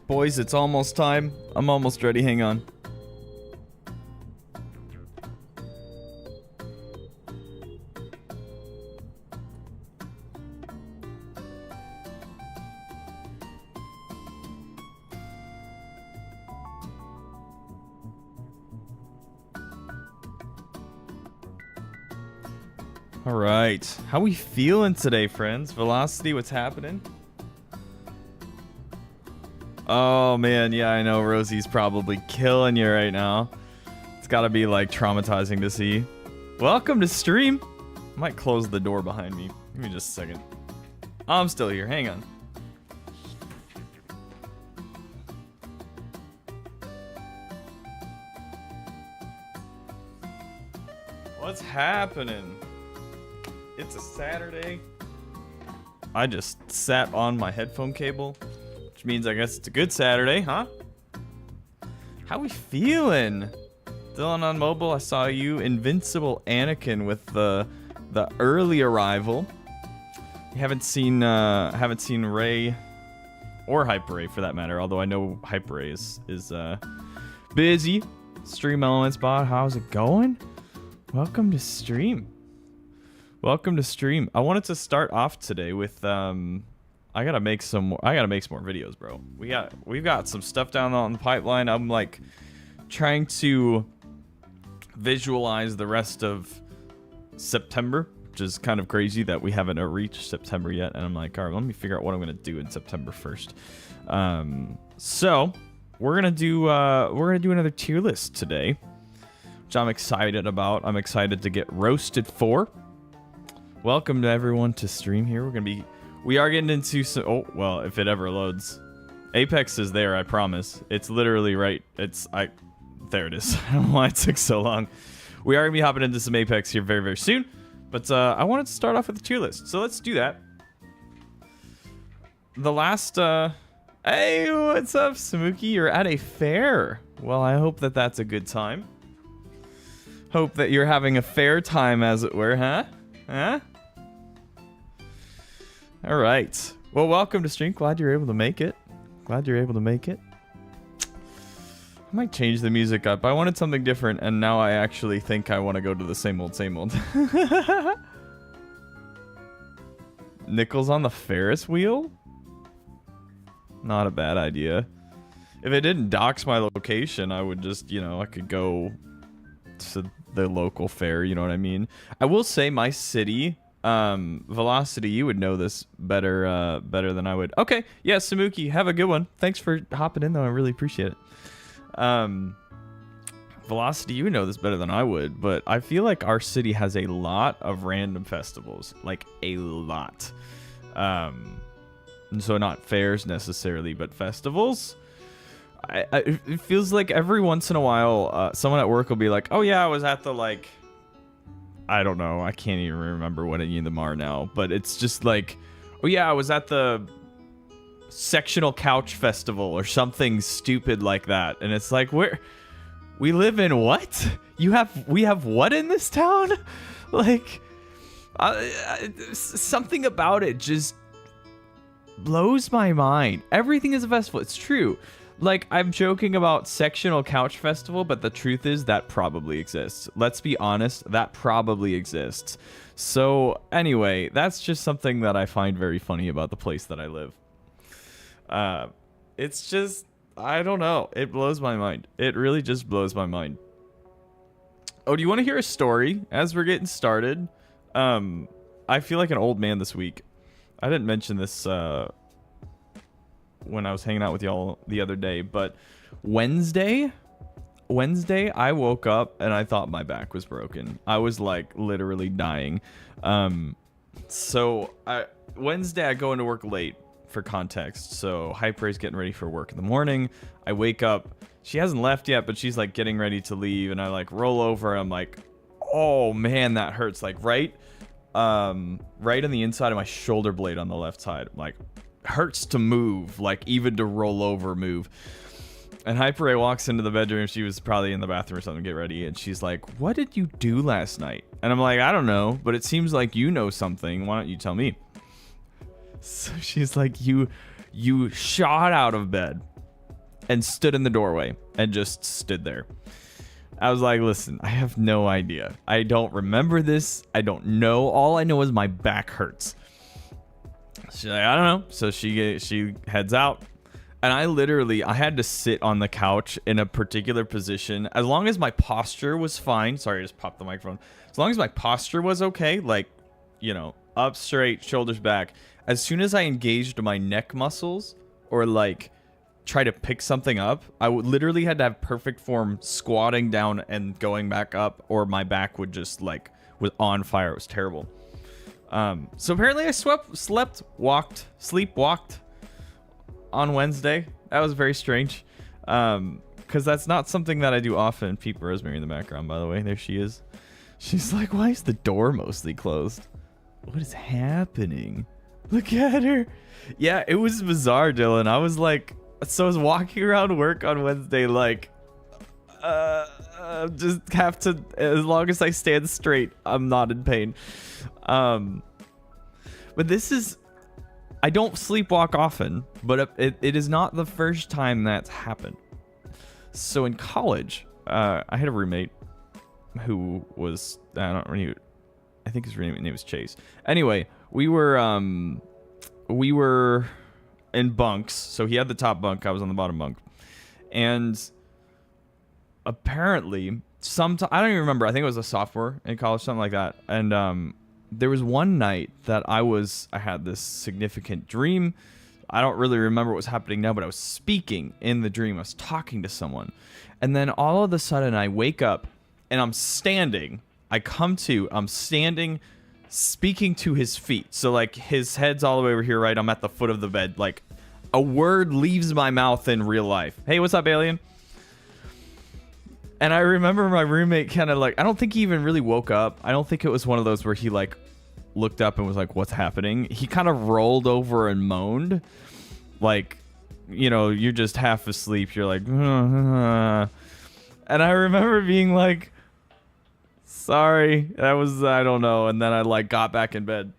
Boys, it's almost time. I'm almost ready. Hang on. All right. How we feeling today, friends? Velocity, what's happening? Oh, man. Yeah, I know. Rosie's probably killing you right now. It's got to be, like, traumatizing to see. Welcome to stream. I might close the door behind me. Give me just a second. I'm still here. Hang on. What's happening? It's a Saturday. I just sat on my headphone cable, which means I guess it's a good Saturday, huh? How we feeling? Dylan on mobile, I saw you. Invincible Anakin with the early arrival. You haven't seen Ray or Hyper Ray for that matter, although I know Hyper Ray is busy. Stream Elements bot, how's it going? Welcome to stream. Welcome to stream. I wanted to start off today with I gotta make some more videos, bro. We've got some stuff down on the pipeline. I'm like trying to visualize the rest of September, which is kind of crazy that we haven't reached September yet. And I'm like, all right, let me figure out what I'm gonna do in September 1st. So we're gonna do another tier list today, which I'm excited about. I'm excited to get roasted for. Welcome to everyone to stream here. We are getting into some, oh, well, if it ever loads. Apex is there, I promise. It's literally right. There it is. I don't know why it took so long. We are going to be hopping into some Apex here very, very soon. But I wanted to start off with the tier list. So let's do that. The last, hey, what's up, Samuki? You're at a fair. Well, I hope that that's a good time. Hope that you're having a fair time, as it were, huh? Huh? All right. Well, welcome to stream. Glad you're able to make it. I might change the music up. I wanted something different, and now I actually think I want to go to the same old, same old. Niickelzz on the Ferris wheel? Not a bad idea. If it didn't dox my location, I would just, I could go to the local fair, you know what I mean? I will say my city, Velocity, you would know this better than I would. Okay, yeah, Samuki, have a good one. Thanks for hopping in though, I really appreciate it. Velocity, you would know this better than I would, but I feel like our city has a lot of random festivals, like a lot. And so not fairs necessarily, but festivals. It feels like every once in a while, someone at work will be like, oh yeah, I was at the, like, I don't know, I can't even remember what any of them are now, but it's just like, oh yeah, I was at the sectional couch festival or something stupid like that. And it's like, we live in what? We have what in this town? Like, something about it just blows my mind. Everything is a festival. It's true. Like, I'm joking about sectional couch festival, but the truth is that probably exists. Let's be honest, that probably exists. So anyway, that's just something that I find very funny about the place that I live. It's just, I don't know. It blows my mind. It really just blows my mind. Oh, do you want to hear a story as we're getting started? I feel like an old man this week. I didn't mention this, when I was hanging out with y'all the other day, but Wednesday I woke up and I thought my back was broken. I was like literally dying. Wednesday I go into work late for context. So Hyper's getting ready for work in the morning. I wake up, she hasn't left yet, but she's like getting ready to leave, and I like roll over. I'm like, oh man, that hurts. Like right on the inside of my shoulder blade on the left side. Like, hurts to move, like even to roll over move. And Hyper walks into the bedroom. She was probably in the bathroom or something, get ready, and she's like, what did you do last night? And I'm like, I don't know, but it seems like you know something. Why don't you tell me? So she's like, you shot out of bed and stood in the doorway and just stood there. I was like, listen, I have no idea. I don't remember this. I don't know. All I know is my back hurts. She's like, I don't know. So she heads out. And I had to sit on the couch in a particular position. As long as my posture was fine. Sorry, I just popped the microphone. As long as my posture was okay, like, you know, up straight, shoulders back. As soon as I engaged my neck muscles or like try to pick something up, I would literally had to have perfect form squatting down and going back up, or my back would just like was on fire. It was terrible. So apparently I sleepwalked on Wednesday. That was very strange. Because that's not something that I do often. Peep Rosemary in the background, by the way. There she is. She's like, why is the door mostly closed? What is happening? Look at her. Yeah, it was bizarre, Dylan. I was like, so I was walking around work on Wednesday, like, just have to, as long as I stand straight, I'm not in pain. But this is, I don't sleepwalk often, but it is not the first time that's happened. So in college, I had a roommate who was, I think his name was Chase. Anyway, we were in bunks. So he had the top bunk, I was on the bottom bunk. And apparently, I don't even remember, I think it was a sophomore in college, something like that. And there was one night that I had this significant dream. I don't really remember what was happening now, but I was speaking in the dream. I was talking to someone. And then all of a sudden I wake up and I'm standing. I'm standing, speaking to his feet. So like his head's all the way over here, right? I'm at the foot of the bed. Like a word leaves my mouth in real life. Hey, what's up, alien? And I remember my roommate kind of like, I don't think he even really woke up. I don't think it was one of those where he like looked up and was like, what's happening? He kind of rolled over and moaned. Like, you know, you're just half asleep. You're like, and I remember being like, sorry, that was, I don't know. And then I like got back in bed.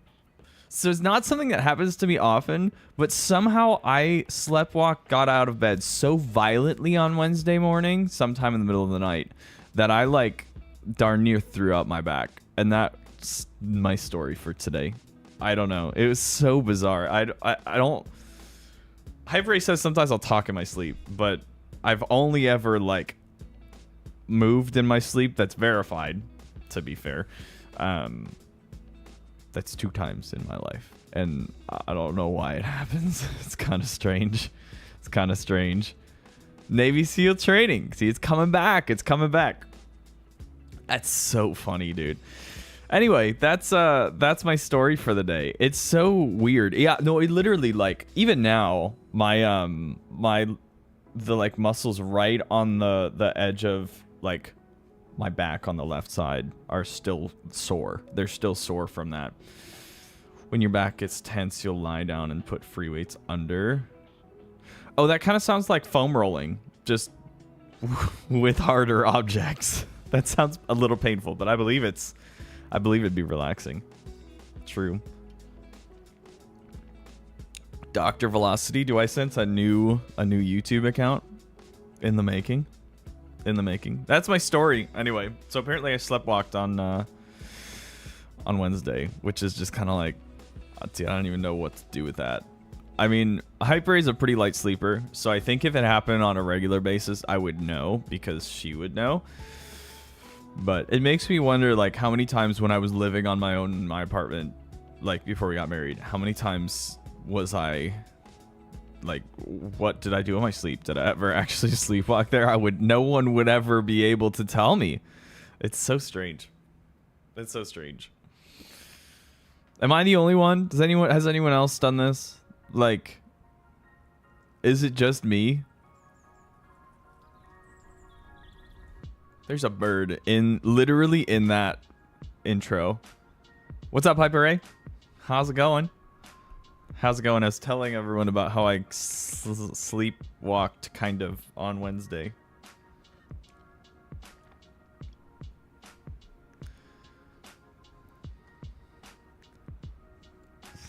So it's not something that happens to me often, but somehow I got out of bed so violently on Wednesday morning, sometime in the middle of the night, that I like darn near threw out my back. And that's my story for today. I don't know. It was so bizarre. I don't... Hyper says sometimes I'll talk in my sleep, but I've only ever like moved in my sleep. That's verified, to be fair. That's 2 times in my life, and I don't know why it happens. It's kind of strange. Navy SEAL training. See, it's coming back. That's so funny, dude. Anyway, that's my story for the day. It's so weird. Yeah, no, it literally, like, even now, the like muscles right on the edge of like my back on the left side are still sore. They're still sore from that. When your back gets tense, you'll lie down and put free weights under. Oh, that kind of sounds like foam rolling, just with harder objects. That sounds a little painful, but I believe it'd be relaxing. True. Dr. Velocity, do I sense a new YouTube account in the making? That's my story. Anyway, so apparently I sleptwalked on Wednesday, which is just kind of like, I don't even know what to do with that. I mean, Hyper is a pretty light sleeper, so I think if it happened on a regular basis, I would know, because she would know. But it makes me wonder, like, how many times when I was living on my own in my apartment, like before we got married, how many times was I, like, what did I do in my sleep? Did I ever actually sleepwalk there? No one would ever be able to tell me. It's so strange. Am I the only one? Has anyone else done this? Like, is it just me? There's a bird literally in that intro. What's up, Hyper Ray? How's it going? I was telling everyone about how I sleepwalked kind of on Wednesday.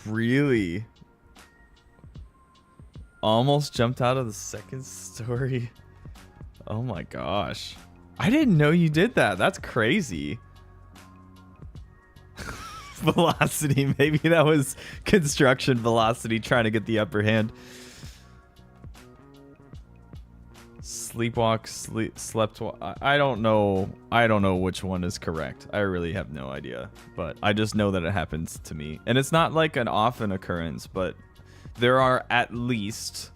Really? almost jumped out of the second story. Oh my gosh. I didn't know you did that. That's crazy. Velocity. Maybe that was construction velocity trying to get the upper hand. Sleepwalk, slept. I don't know. I don't know which one is correct. I really have no idea. But I just know that it happens to me. And it's not like an often occurrence, but there are at least,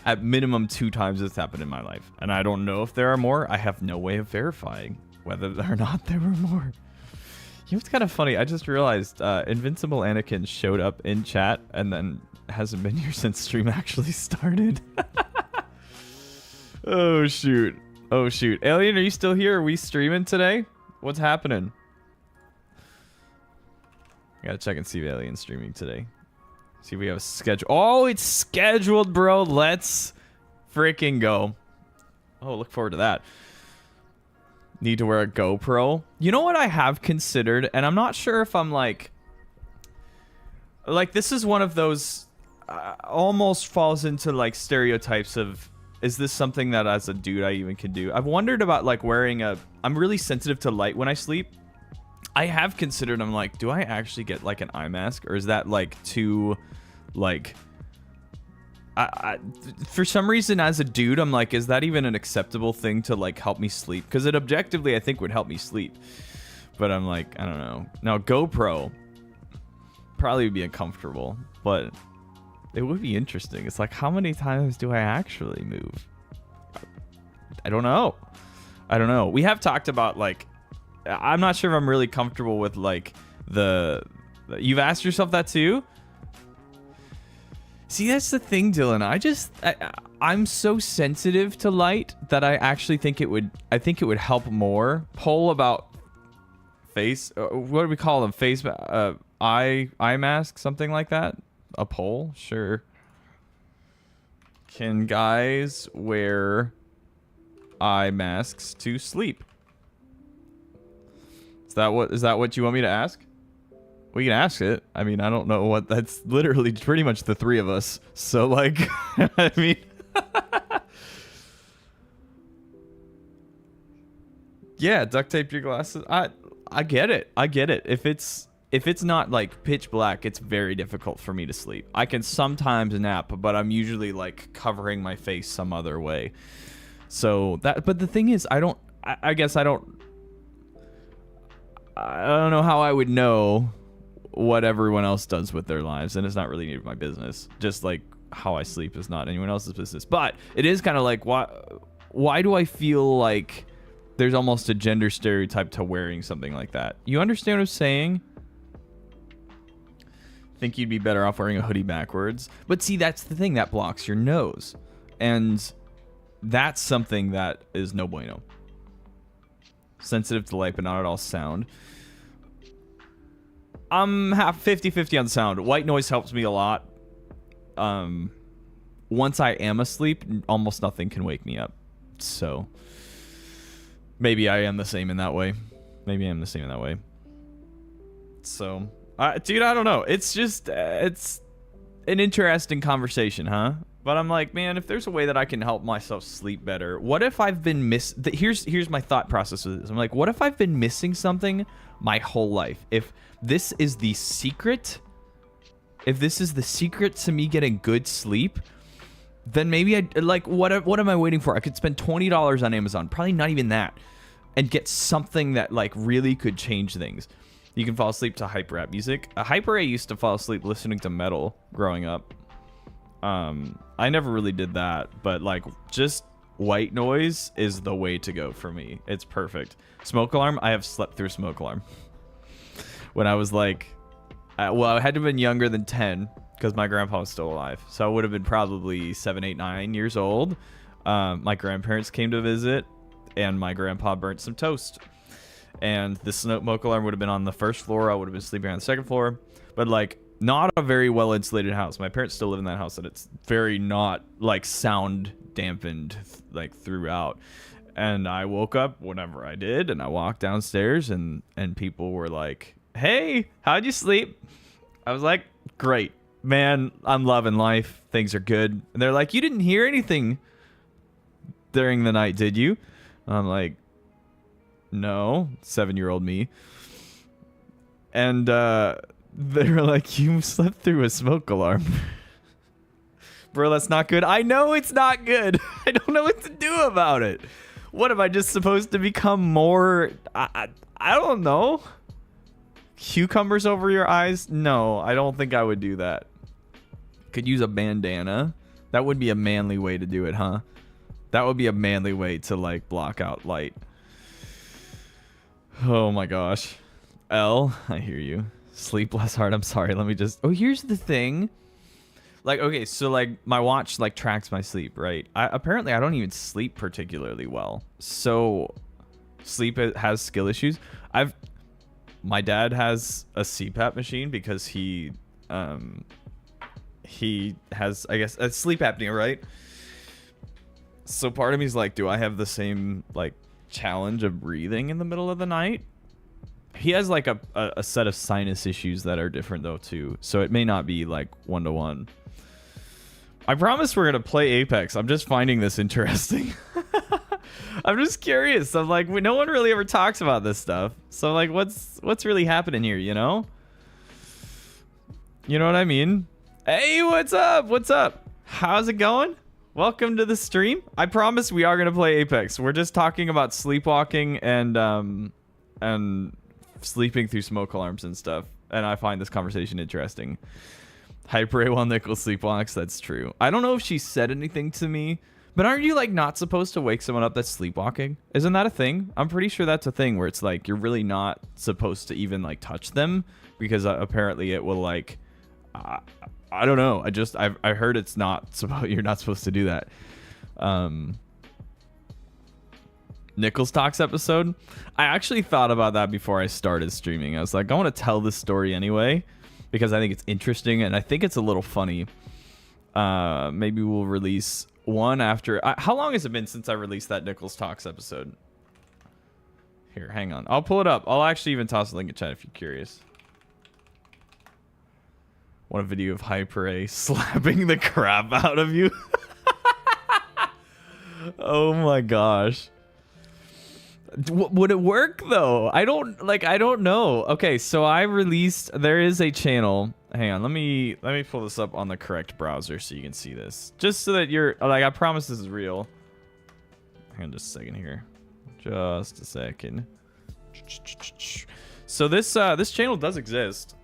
at minimum 2 times it's happened in my life. And I don't know if there are more. I have no way of verifying whether or not there were more. You know, it's kind of funny. I just realized Invincible Anakin showed up in chat and then hasn't been here since stream actually started. Oh, shoot. Oh, shoot. Alien, are you still here? Are we streaming today? What's happening? I gotta check and see if Alien's streaming today. See if we have a schedule. Oh, it's scheduled, bro. Let's freaking go. Oh, look forward to that. Need to wear a GoPro. You know what I have considered? And I'm not sure if I'm like this is one of those almost falls into like stereotypes of, is this something that as a dude I even can do? I've wondered about like wearing I'm really sensitive to light when I sleep. I have considered, I'm like, do I actually get like an eye mask, or is that like too like, for some reason as a dude, I'm like, is that even an acceptable thing to like help me sleep? Because it objectively I think would help me sleep. But I'm like, I don't know. Now GoPro probably would be uncomfortable, but it would be interesting. It's like, how many times do I actually move? I don't know. I don't know. We have talked about like, I'm not sure if I'm really comfortable with like you've asked yourself that too? See, that's the thing, Dylan. I'm so sensitive to light that I actually think it would help more. Poll about face, what do we call them? Face, eye mask, something like that. A poll? Sure. Can guys wear eye masks to sleep? Is that what you want me to ask? We can ask it. I mean, I don't know what, that's literally pretty much the 3 of us. So like, I mean, yeah, duct tape your glasses. I get it. I get it. If it's not like pitch black, it's very difficult for me to sleep. I can sometimes nap, but I'm usually like covering my face some other way. So that, but the thing is, I guess I don't know how I would know what everyone else does with their lives, and it's not really any of my business. Just like how I sleep is not anyone else's business. But it is kind of like, why do I feel like there's almost a gender stereotype to wearing something like that? You understand what I'm saying? Think you'd be better off wearing a hoodie backwards. But see, that's the thing, that blocks your nose. And that's something that is no bueno. Sensitive to light, but not at all sound. I'm half 50-50 on sound. White noise helps me a lot. Once I am asleep, almost nothing can wake me up. So maybe I am the same in that way. So, dude, I don't know. It's just, it's an interesting conversation, huh? But I'm like, man, if there's a way that I can help myself sleep better, what if I've been here's my thought process with this. I'm like, what if I've been missing something my whole life? If this is the secret, to me getting good sleep, then maybe what am I waiting for? I could spend $20 on Amazon, probably not even that, and get something that like really could change things. You can fall asleep to hyper rap music. Hyper A used to fall asleep listening to metal growing up. I never really did that, but like just white noise is the way to go for me. It's perfect. Smoke alarm, I have slept through smoke alarm. When I was like, well, I had to have been younger than 10 because my grandpa was still alive. So I would have been probably 7, 8, 9 years old. My grandparents came to visit and my grandpa burnt some toast. And the smoke alarm would have been on the first floor. I would have been sleeping on the second floor. But like, not a very well insulated house. My parents still live in that house, and it's very not like sound dampened like throughout. And I woke up whenever I did, and I walked downstairs, and people were like, "Hey, how'd you sleep?" I was like, "Great." man, I'm loving life. Things are good. And they're like, you didn't hear anything during the night, did you? I'm like, no, 7-year-old me. And they were like, you slept through a smoke alarm. Bro, that's not good. I know it's not good. I don't know what to do about it. What, am I just supposed to become more... I don't know. Cucumbers over your eyes? No, I don't think I would do that. Could use a bandana. That would be a manly way to do it, huh? That would be a manly way to, like, block out light. Oh my gosh. L, I hear you. Sleep less hard. I'm sorry. Let me just... Oh, here's the thing. Like, okay, so, like, my watch, like, tracks my sleep, right? Apparently, I don't even sleep particularly well. So, sleep has skill issues. My dad has a CPAP machine because he has, I guess, sleep apnea, right? So part of me is like, do I have the same, like, challenge of breathing in the middle of the night? He has, like, a set of sinus issues that are different, though, too. So it may not be, like, 1-to-1. I promise we're going to play Apex. I'm just finding this interesting. I'm just curious. I'm like, no one really ever talks about this stuff. So, like, what's really happening here, you know? You know what I mean? Hey, what's up? What's up? How's it going? Welcome to the stream. I promise we are going to play Apex. We're just talking about sleepwalking and sleeping through smoke alarms and stuff. And I find this conversation interesting. Hyper A while Niickelzz sleepwalks. That's true. I don't know if she said anything to me, but aren't you, like, not supposed to wake someone up that's sleepwalking? Isn't that a thing? I'm pretty sure that's a thing where it's like you're really not supposed to even, like, touch them because apparently it will, like, I don't know. I heard it's not supposed. You're not supposed to do that. Niickelzz Talks episode. I actually thought about that before I started streaming. I was like, I want to tell this story anyway because I think it's interesting and I think it's a little funny. Maybe we'll release one after. How long has it been since I released that Niickelzz Talks episode? Here, hang on. I'll pull it up. I'll actually even toss a link in chat if you're curious. Want a video of Hyper A slapping the crap out of you? Oh my gosh. Would it work though? I don't know. Okay, so I released, there is a channel. Hang on, let me pull this up on the correct browser so you can see this. Just so that you're, like, I promise this is real. Hang on just a second here. Just a second. So this channel does exist.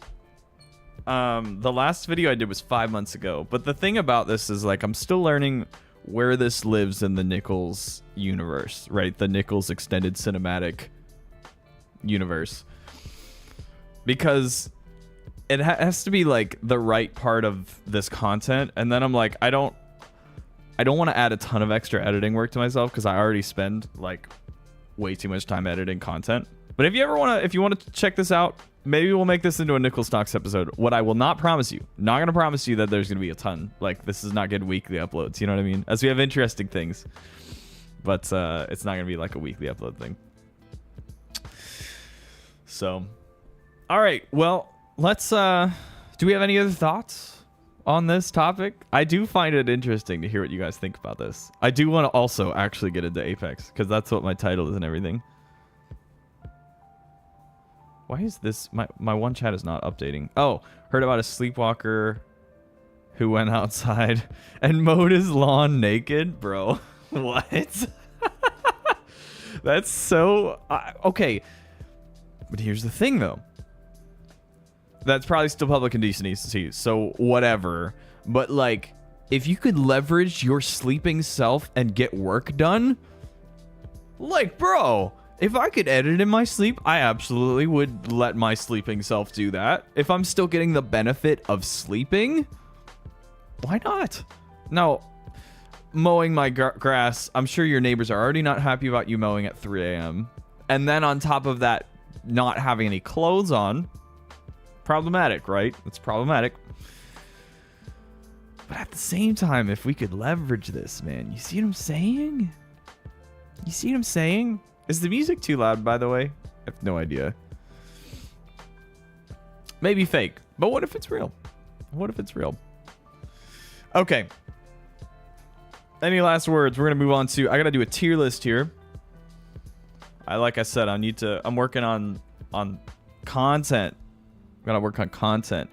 The last video I did was 5 months ago, but the thing about this is, like, I'm still learning where this lives in the Niickelzz universe, right? The Niickelzz extended cinematic universe, because it has to be, like, the right part of this content. And then I'm like, I don't want to add a ton of extra editing work to myself because I already spend, like, way too much time editing content. But if you want to check this out, maybe we'll make this into a Niickelzz Talks episode. What I will not promise you, not going to promise you that there's going to be a ton. Like, this is not good weekly uploads, you know what I mean? As we have interesting things. But it's not going to be like a weekly upload thing. So, all right. Well, let's... do we have any other thoughts on this topic? I do find it interesting to hear what you guys think about this. I do want to also actually get into Apex, because that's what my title is and everything. Why is this... My one chat is not updating. Oh, heard about a sleepwalker who went outside and mowed his lawn naked? Bro, what? That's so... okay. But here's the thing, though. That's probably still public indecency, so whatever. But, like, if you could leverage your sleeping self and get work done... Like, bro... If I could edit in my sleep, I absolutely would let my sleeping self do that. If I'm still getting the benefit of sleeping, why not? Now, mowing my grass, I'm sure your neighbors are already not happy about you mowing at 3 a.m. And then on top of that, not having any clothes on. Problematic, right? It's problematic. But at the same time, if we could leverage this, man, you see what I'm saying? You see what I'm saying? Is the music too loud, by the way? I have no idea. Maybe fake, but what if it's real? What if it's real? Okay. Any last words? We're gonna move on to. I gotta do a tier list here. Like I said, I'm working on content. I'm gonna work on content.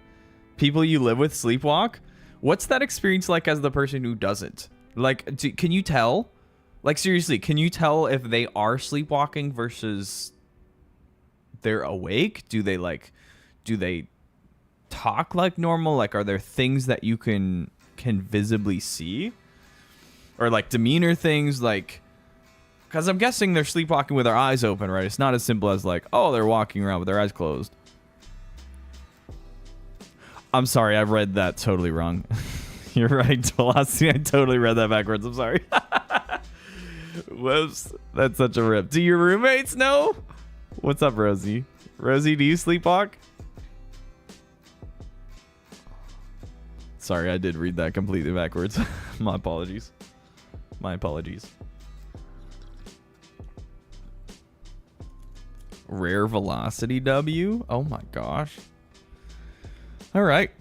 People you live with sleepwalk. What's that experience like as the person who doesn't? Like, can you tell? Like, seriously, can you tell if they are sleepwalking versus they're awake? Do they talk like normal? Like, are there things that you can visibly see? Or like demeanor things, like, because I'm guessing they're sleepwalking with their eyes open, right? It's not as simple as like, oh, they're walking around with their eyes closed. I'm sorry, I read that totally wrong. You're right, Velocity. I totally read that backwards. I'm sorry. Whoops. That's such a rip. Do your roommates know? What's up, Rosie? Rosie, do you sleepwalk? Sorry, I did read that completely backwards. My apologies. My apologies. Rare Velocity W? Oh my gosh. All right.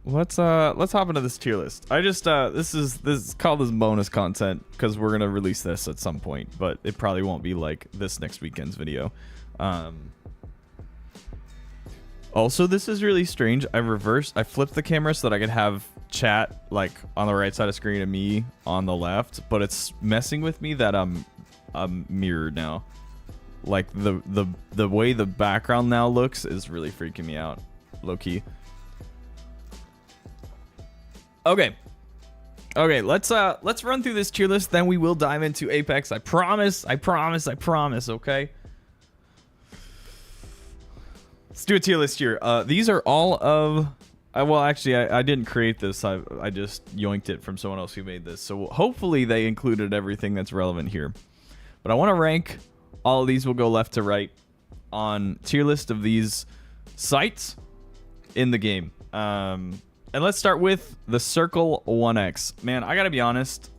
Let's hop into this tier list. I just this is called this bonus content because we're gonna release this at some point, but it probably won't be like this next weekend's video. Also, this is really strange. I flipped the camera so that I could have chat like on the right side of screen and me on the left, but it's messing with me that I'm mirrored now. Like the way the background now looks is really freaking me out, low key. Okay, let's run through this tier list, then we will dive into Apex. I promise, okay? Let's do a tier list here. These are all of well, actually I didn't create this. I just yoinked it from someone else who made this. So hopefully they included everything that's relevant here. But I want to rank all of these. Will go left to right on tier list of these sites in the game. And let's start with the Circle 1X. Man, I gotta be honest.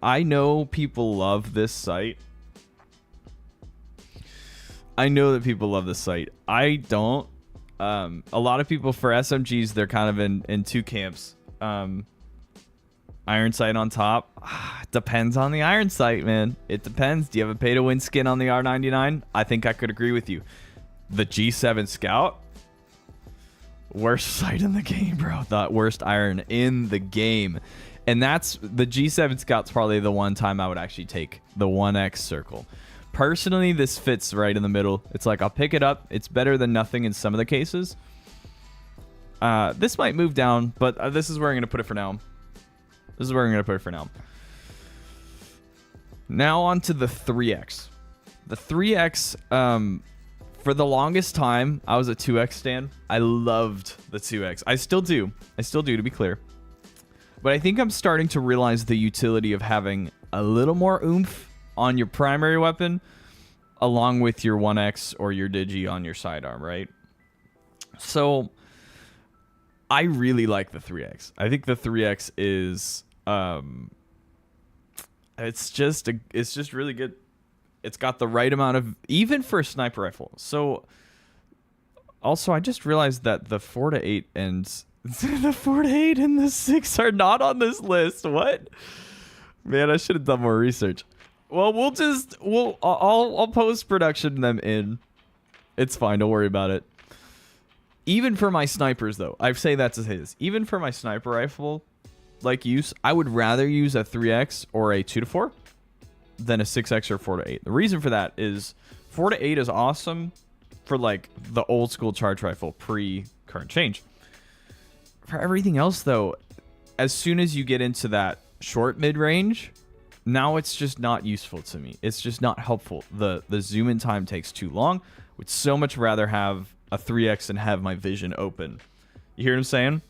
I know people love this site. I know that people love this site. I don't. A lot of people for SMGs, they're kind of in two camps. Iron sight on top. Depends on the iron sight, man. It depends. Do you have a pay to win skin on the R99? I think I could agree with you. The G7 Scout. Worst sight in the game, bro. The worst iron in the game. And that's the G7 Scout's probably the one time I would actually take the 1X Circle. Personally, this fits right in the middle. It's like I'll pick it up. It's better than nothing in some of the cases. This might move down, but this is where I'm going to put it for now. Now on to the 3X. The 3X, for the longest time, I was a 2X stan. I loved the 2X. I still do, to be clear. But I think I'm starting to realize the utility of having a little more oomph on your primary weapon along with your 1X or your Digi on your sidearm, right? So I really like the 3X. I think the 3X is it's just really good. It's got the right amount of, even for a sniper rifle. So also I just realized that the 4-8 and the 4-8 and the 6 are not on this list. What? Man, I should have done more research. Well, I'll post-production them in. It's fine, don't worry about it. Even for my snipers, though, I say that's his. Even for my sniper rifle, like use, I would rather use a 3X or a 2-4 than a 6X or 4-8. The reason for that is 4-8 is awesome for like the old school charge rifle pre-current change. For everything else, though, as soon as you get into that short mid-range, now it's just not useful to me. It's just not helpful. The zoom in time takes too long. Would so much rather have a 3X and have my vision open. You hear what I'm saying?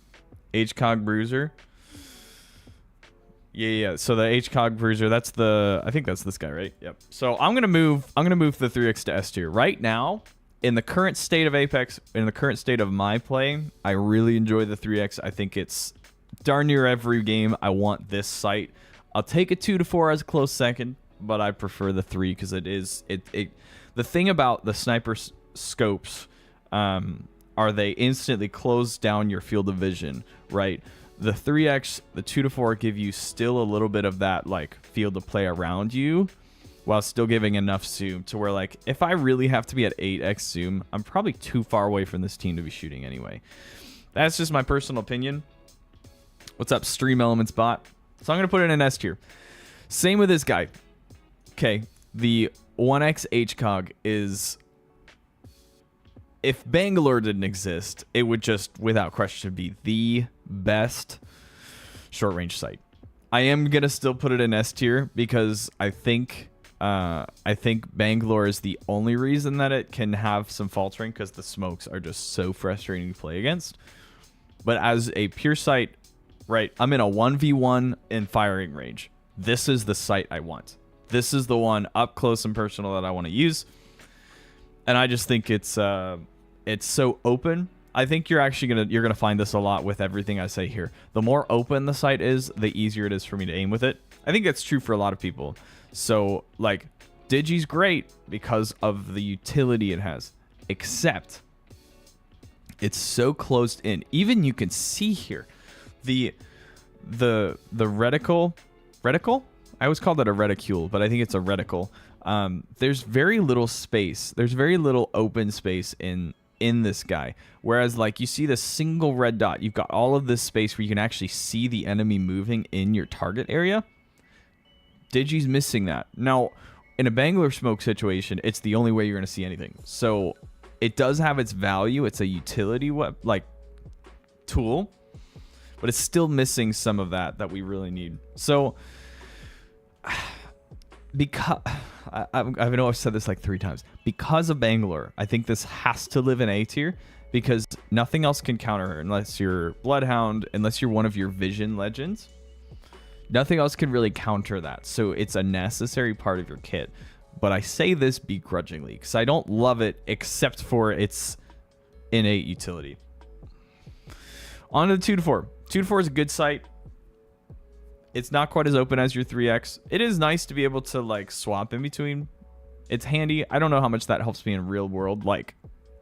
HCOG Bruiser. Yeah. So the HCOG Bruiser, that's the, I think that's this guy, right? Yep. So I'm gonna move the 3X to S tier right now. In the current state of Apex, in the current state of my play, I really enjoy the 3X. I think it's darn near every game I want this sight. I'll take a 2-4 as a close second, but I prefer the 3 because it is the thing about the sniper scopes are are they instantly close down your field of vision, right? The 3x, the 2 to 4 give you still a little bit of that like field to play around you, while still giving enough zoom to where, like, if I really have to be at 8x zoom, I'm probably too far away from this team to be shooting anyway. That's just my personal opinion. What's up, Stream Elements bot? So I'm going to put it in an S tier. Same with this guy. Okay, the 1x HCOG is... If Bangalore didn't exist, it would just, without question, be the best short-range sight. I am going to still put it in S tier because I think Bangalore is the only reason that it can have some faltering, because the smokes are just so frustrating to play against. But as a pure sight, right, I'm in a 1v1 in firing range. This is the sight I want. This is the one up close and personal that I want to use. And I just think it's so open. I think you're gonna find this a lot with everything I say here. The more open the sight is, the easier it is for me to aim with it. I think that's true for a lot of people. So like, Digi's great because of the utility it has, except it's so closed in. Even you can see here, the reticle. I always called it a reticule, but I think it's a reticle. There's very little space. There's very little open space in this guy. Whereas, like, you see the single red dot, you've got all of this space where you can actually see the enemy moving in your target area. Digi's missing that. Now, in a Bangalore smoke situation, it's the only way you're going to see anything. So it does have its value. It's a utility tool, but it's still missing some of that we really need. So because I know I've said this like 3 times, because of Bangalore, I think this has to live in A tier, because nothing else can counter her unless you're Bloodhound, unless you're one of your Vision legends. Nothing else can really counter that. So it's a necessary part of your kit. But I say this begrudgingly because I don't love it except for its innate utility. On to the 2 to 4. 2 to 4 is a good sight. It's not quite as open as your 3x. It is nice to be able to like swap in between. It's handy. I don't know how much that helps me in real world. Like,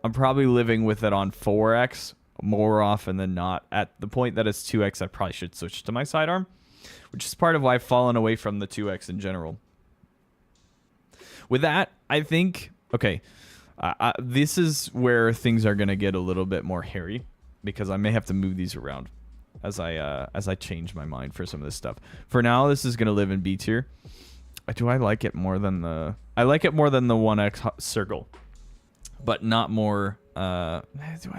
I'm probably living with it on 4x more often than not. At the point that it's 2x, I probably should switch to my sidearm, which is part of why I've fallen away from the 2x in general. With that, I think, okay, this is where things are going to get a little bit more hairy, because I may have to move these around as I change my mind for some of this stuff. For now, this is going to live in B tier. Do I like it more than the... I like it more than the 1x circle, but not more... do I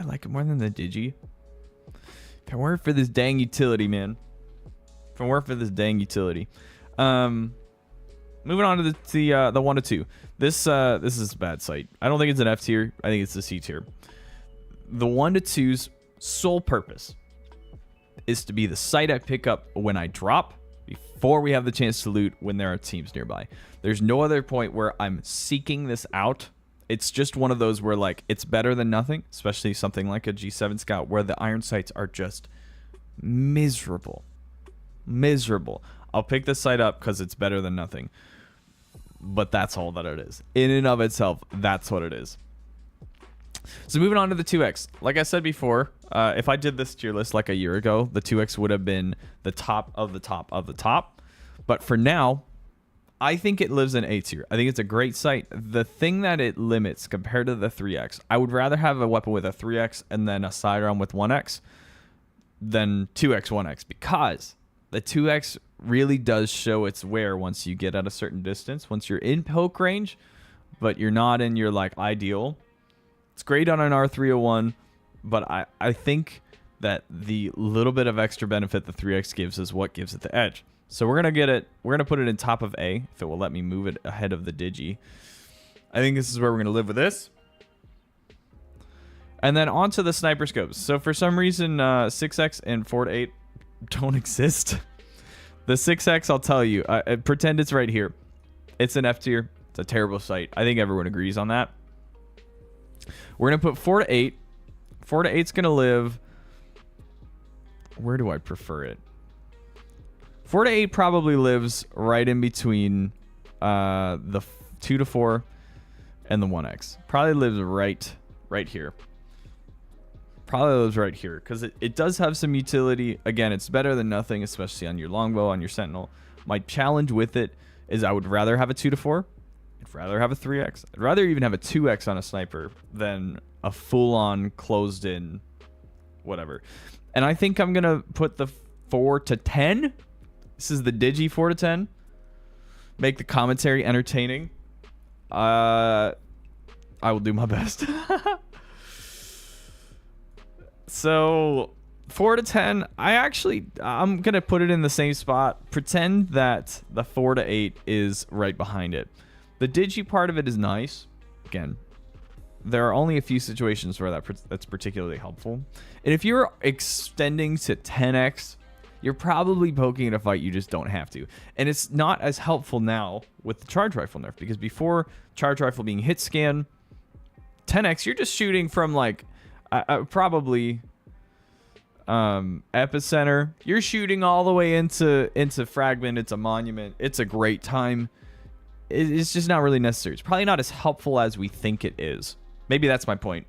like it more than the Digi? If I weren't for this dang utility, man. If I weren't for this dang utility. Moving on to the 1 to 2. This is a bad sight. I don't think it's an F tier. I think it's a C tier. The 1 to 2's sole purpose is to be the sight I pick up when I drop, before we have the chance to loot when there are teams nearby. There's no other point where I'm seeking this out. It's just one of those where, like, it's better than nothing, especially something like a G7 Scout where the iron sights are just miserable. Miserable. I'll pick this sight up because it's better than nothing. But that's all that it is. In and of itself, that's what it is. So moving on to the 2x. Like I said before, if I did this tier list like a year ago, the 2x would have been the top of the top of the top. But for now, I think it lives in A tier. I think it's a great sight. The thing that it limits compared to the 3x, I would rather have a weapon with a 3x and then a sidearm with 1x than 2x, 1x, because the 2x really does show its wear once you get at a certain distance. Once you're in poke range, but you're not in your like ideal. It's great on an R301, but I think that the little bit of extra benefit the 3x gives is what gives it the edge. So we're gonna put it in top of A, if it will let me move it ahead of the Digi. I think this is where we're gonna live with this. And then on to the sniper scopes. So for some reason, 6x and 4 to 8 don't exist. The 6x, I'll tell you, pretend it's right here. It's an F tier. It's a terrible sight. I think everyone agrees on that. We're going to put 4 to 8. 4 to 8's going to live... Where do I prefer it? 4 to 8 probably lives right in between the 2 to 4 and the 1x. Probably lives right here. probably lives right here because it does have some utility. Again, it's better than nothing, especially on your longbow, on your sentinel. My challenge with it is I would rather have a 2 to 4. I'd rather have a 3x. I'd rather even have a 2x on a sniper than a full-on closed-in whatever. And I think I'm going to put the 4 to 10. This is the Digi 4 to 10. Make the commentary entertaining. I will do my best. So 4 to 10, I'm gonna put it in the same spot. Pretend that the 4 to 8 is right behind it. The Digi part of it is nice. Again, there are only a few situations where that's particularly helpful. And if you're extending to 10x, you're probably poking at a fight you just don't have to. And it's not as helpful now with the charge rifle nerf, because before charge rifle being hit scan, 10x, you're just shooting from like probably epicenter. You're shooting all the way into fragment. It's a monument. It's a great time. It's just not really necessary. It's probably not as helpful as we think it is. Maybe that's my point.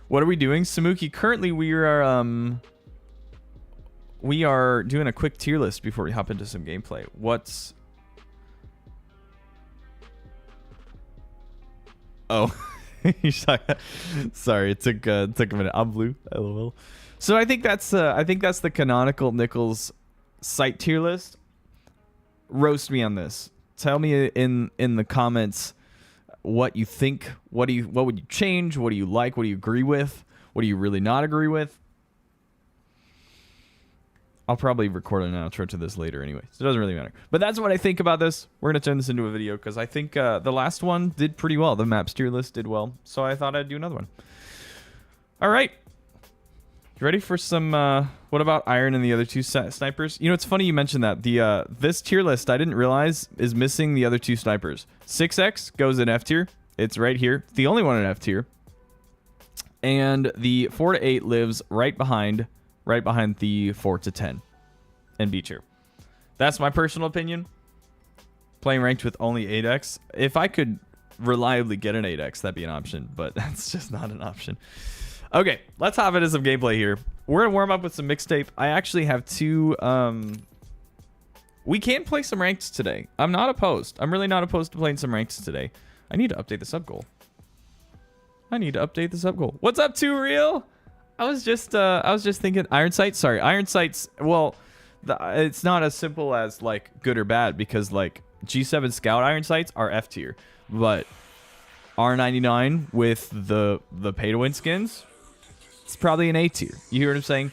What are we doing, Samuki? Currently, we are doing a quick tier list before we hop into some gameplay. What's... Oh. Sorry, it took a minute. I'm blue. LOL. So I think that's the canonical Niickelzz site tier list. Roast me on this. Tell me in the comments what you think. What would you change? What do you like? What do you agree with? What do you really not agree with? I'll probably record an outro to this later anyway, so it doesn't really matter. But that's what I think about this. We're going to turn this into a video because I think the last one did pretty well. The map tier list did well, so I thought I'd do another one. All right. You ready for some... what about Iron and the other 2 snipers? You know, it's funny you mentioned that. This tier list, I didn't realize, is missing the other 2 snipers. 6X goes in F tier. It's right here. The only one in F tier. And the 4 to 8 lives right behind the 4 to 10 and B tier. That's my personal opinion. Playing ranked with only 8x. If I could reliably get an 8x, that'd be an option, but that's just not an option. Okay, let's hop into some gameplay here. We're gonna warm up with some mixtape. I actually have 2... we can play some ranked today. I'm not opposed. I'm really not opposed to playing some ranked today. I need to update the sub goal. What's up, 2 Real? I was just thinking Iron Sights. Sorry, Iron Sights. Well, it's not as simple as like good or bad, because like G7 Scout Iron Sights are F tier, but R99 with the pay to win skins, it's probably an A tier. You hear what I'm saying?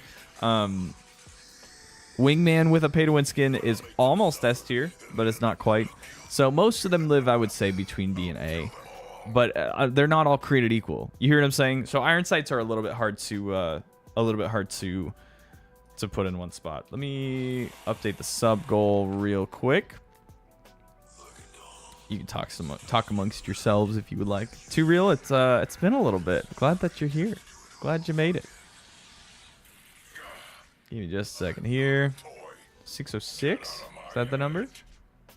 Wingman with a pay to win skin is almost S tier, but it's not quite. So most of them live, I would say, between B and A. But they're not all created equal. You hear what I'm saying? So Iron Sights are a little bit hard to put in one spot. Let me update the sub goal real quick. You can talk amongst yourselves if you would like. 2 Real, it's been a little bit. Glad that you're here. Glad you made it. Give me just a second here. 606. Is that the number?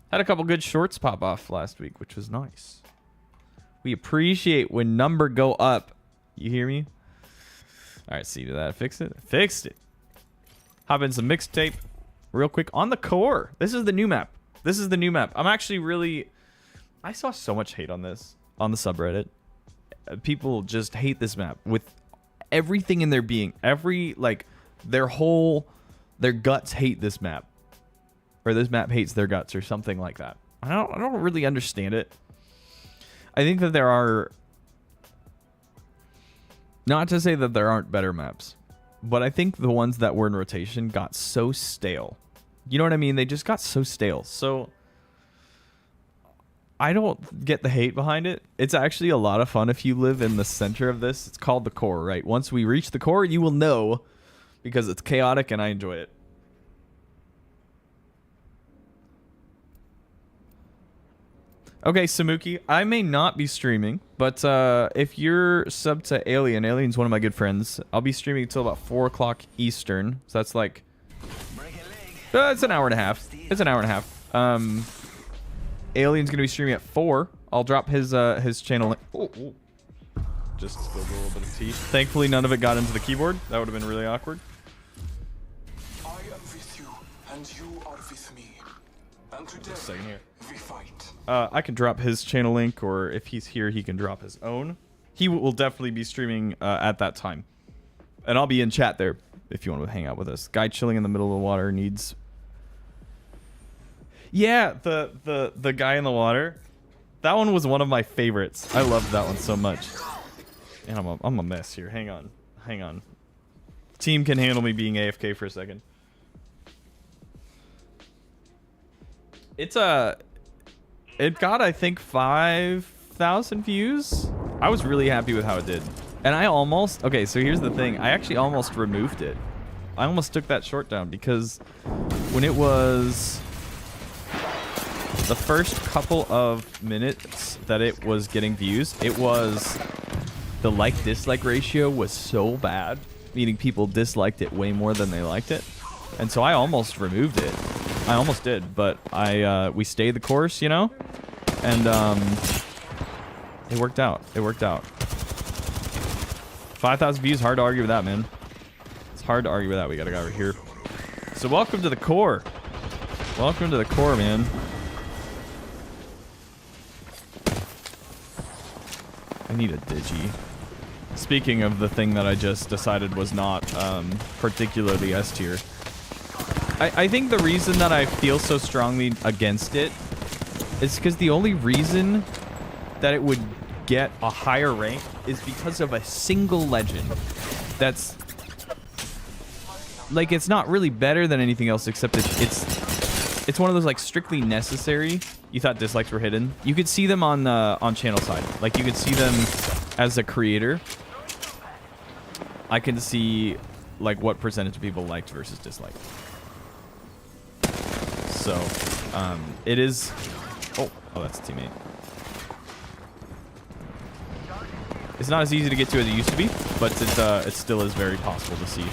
Had a couple good shorts pop off last week, which was nice. We appreciate when number go up. You hear me? All right, see, did that fix it? Fixed it. Hop in some mixtape real quick on the core. This is the new map. I'm actually really... I saw so much hate on this on the subreddit. People just hate this map with everything in their being. Their guts hate this map. Or this map hates their guts or something like that. I don't really understand it. I think that there are... Not to say that there aren't better maps, but I think the ones that were in rotation got so stale. You know what I mean? They just got so stale. So I don't get the hate behind it. It's actually a lot of fun if you live in the center of this. It's called the core, right? Once we reach the core, you will know, because it's chaotic and I enjoy it. Okay, Samuki, I may not be streaming, but if you're subbed to Alien's one of my good friends. I'll be streaming until about 4 o'clock Eastern. So that's like... it's an hour and a half. Alien's going to be streaming at 4. I'll drop his channel link. just spilled a little bit of tea. Thankfully, none of it got into the keyboard. That would have been really awkward. I am with you, and you are with me. And today, Just a second here. we fight. I can drop his channel link, or if he's here, he can drop his own. He will definitely be streaming at that time. And I'll be in chat there if you want to hang out with us. Guy chilling in the middle of the water needs... Yeah, the guy in the water. That one was one of my favorites. I loved that one so much. And I'm a mess here. Hang on. Hang on. Team can handle me being AFK for a second. It's it got, I think, 5,000 views. I was really happy with how it did. And I almost... Okay, so here's the thing. I actually almost removed it. I almost took that short down because when it was... the first couple of minutes that it was getting views, it was... the like-dislike ratio was so bad, meaning people disliked it way more than they liked it. And so I almost removed it. I almost did, but we stayed the course, you know? And it worked out. It worked out. 5,000 views, hard to argue with that, man. It's hard to argue with that. We got a guy over here. So welcome to the core. Welcome to the core, man. I need a digi. Speaking of the thing that I just decided was not particularly S tier. I think the reason that I feel so strongly against it is because the only reason that it would get a higher rank is because of a single legend that's like, it's not really better than anything else except it's one of those like strictly necessary. You thought dislikes were hidden. You could see them on channel side. Like you could see them as a creator. I can see like what percentage of people liked versus disliked. So, it is... Oh, that's a teammate. It's not as easy to get to as it used to be, but it still is very possible to see.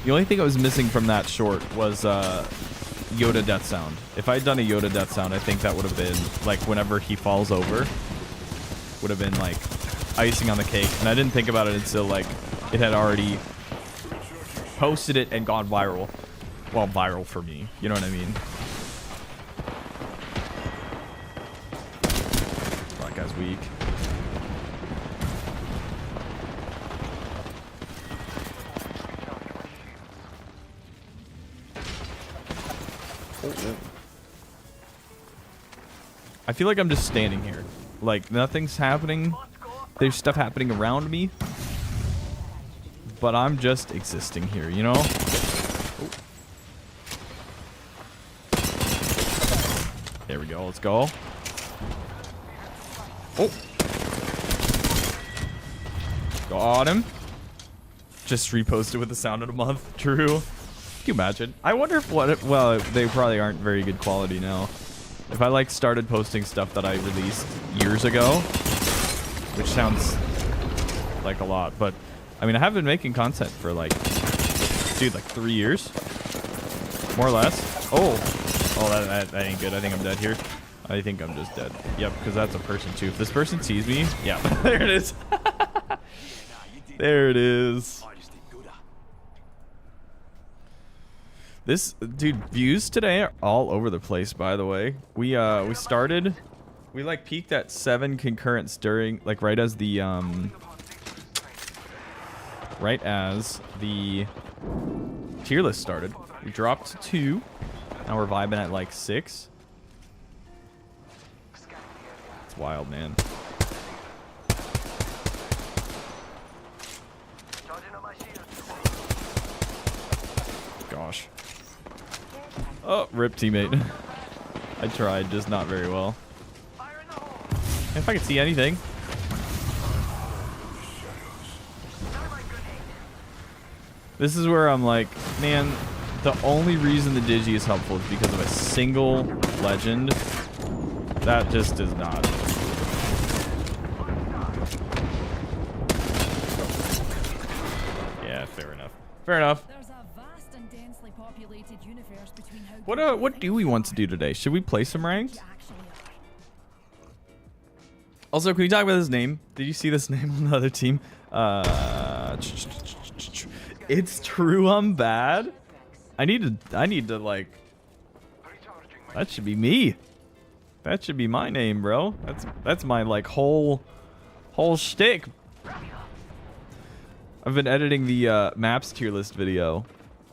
The only thing I was missing from that short was Yoda death sound. If I had done a Yoda death sound, I think that would have been, like, whenever he falls over, would have been, like, icing on the cake. And I didn't think about it until, like, it had already posted it and gone viral. Well, viral for me. You know what I mean? That guy's weak. I feel like I'm just standing here. Like, nothing's happening. There's stuff happening around me. But I'm just existing here, you know? Oh. There we go. Let's go. Oh. Got him. Just reposted with the sound of a month. True. Can you imagine? I wonder if well, they probably aren't very good quality now. If I like started posting stuff that I released years ago, which sounds like a lot, but I mean, I have been making content for like, dude, like 3 years, more or less. Oh, that ain't good. I think I'm dead here. I think I'm just dead. Yep, because that's a person too. If this person sees me, yeah, there it is. There it is. This, dude, views today are all over the place, by the way. We like peaked at 7 concurrents during, like, right as the tier list started. We dropped to 2. Now we're vibing at like 6. It's wild, man. Gosh. Oh, rip teammate. I tried, just not very well. If I could see anything. This is where I'm like, man, the only reason the digi is helpful is because of a single legend. That just is not. Yeah, fair enough. Fair enough. What do we want to do today? Should we play some ranked? Also, can you talk about his name? Did you see this name on the other team? It's true I'm bad. I need to like. That should be me. That should be my name, bro. That's my like whole shtick. I've been editing the maps tier list video,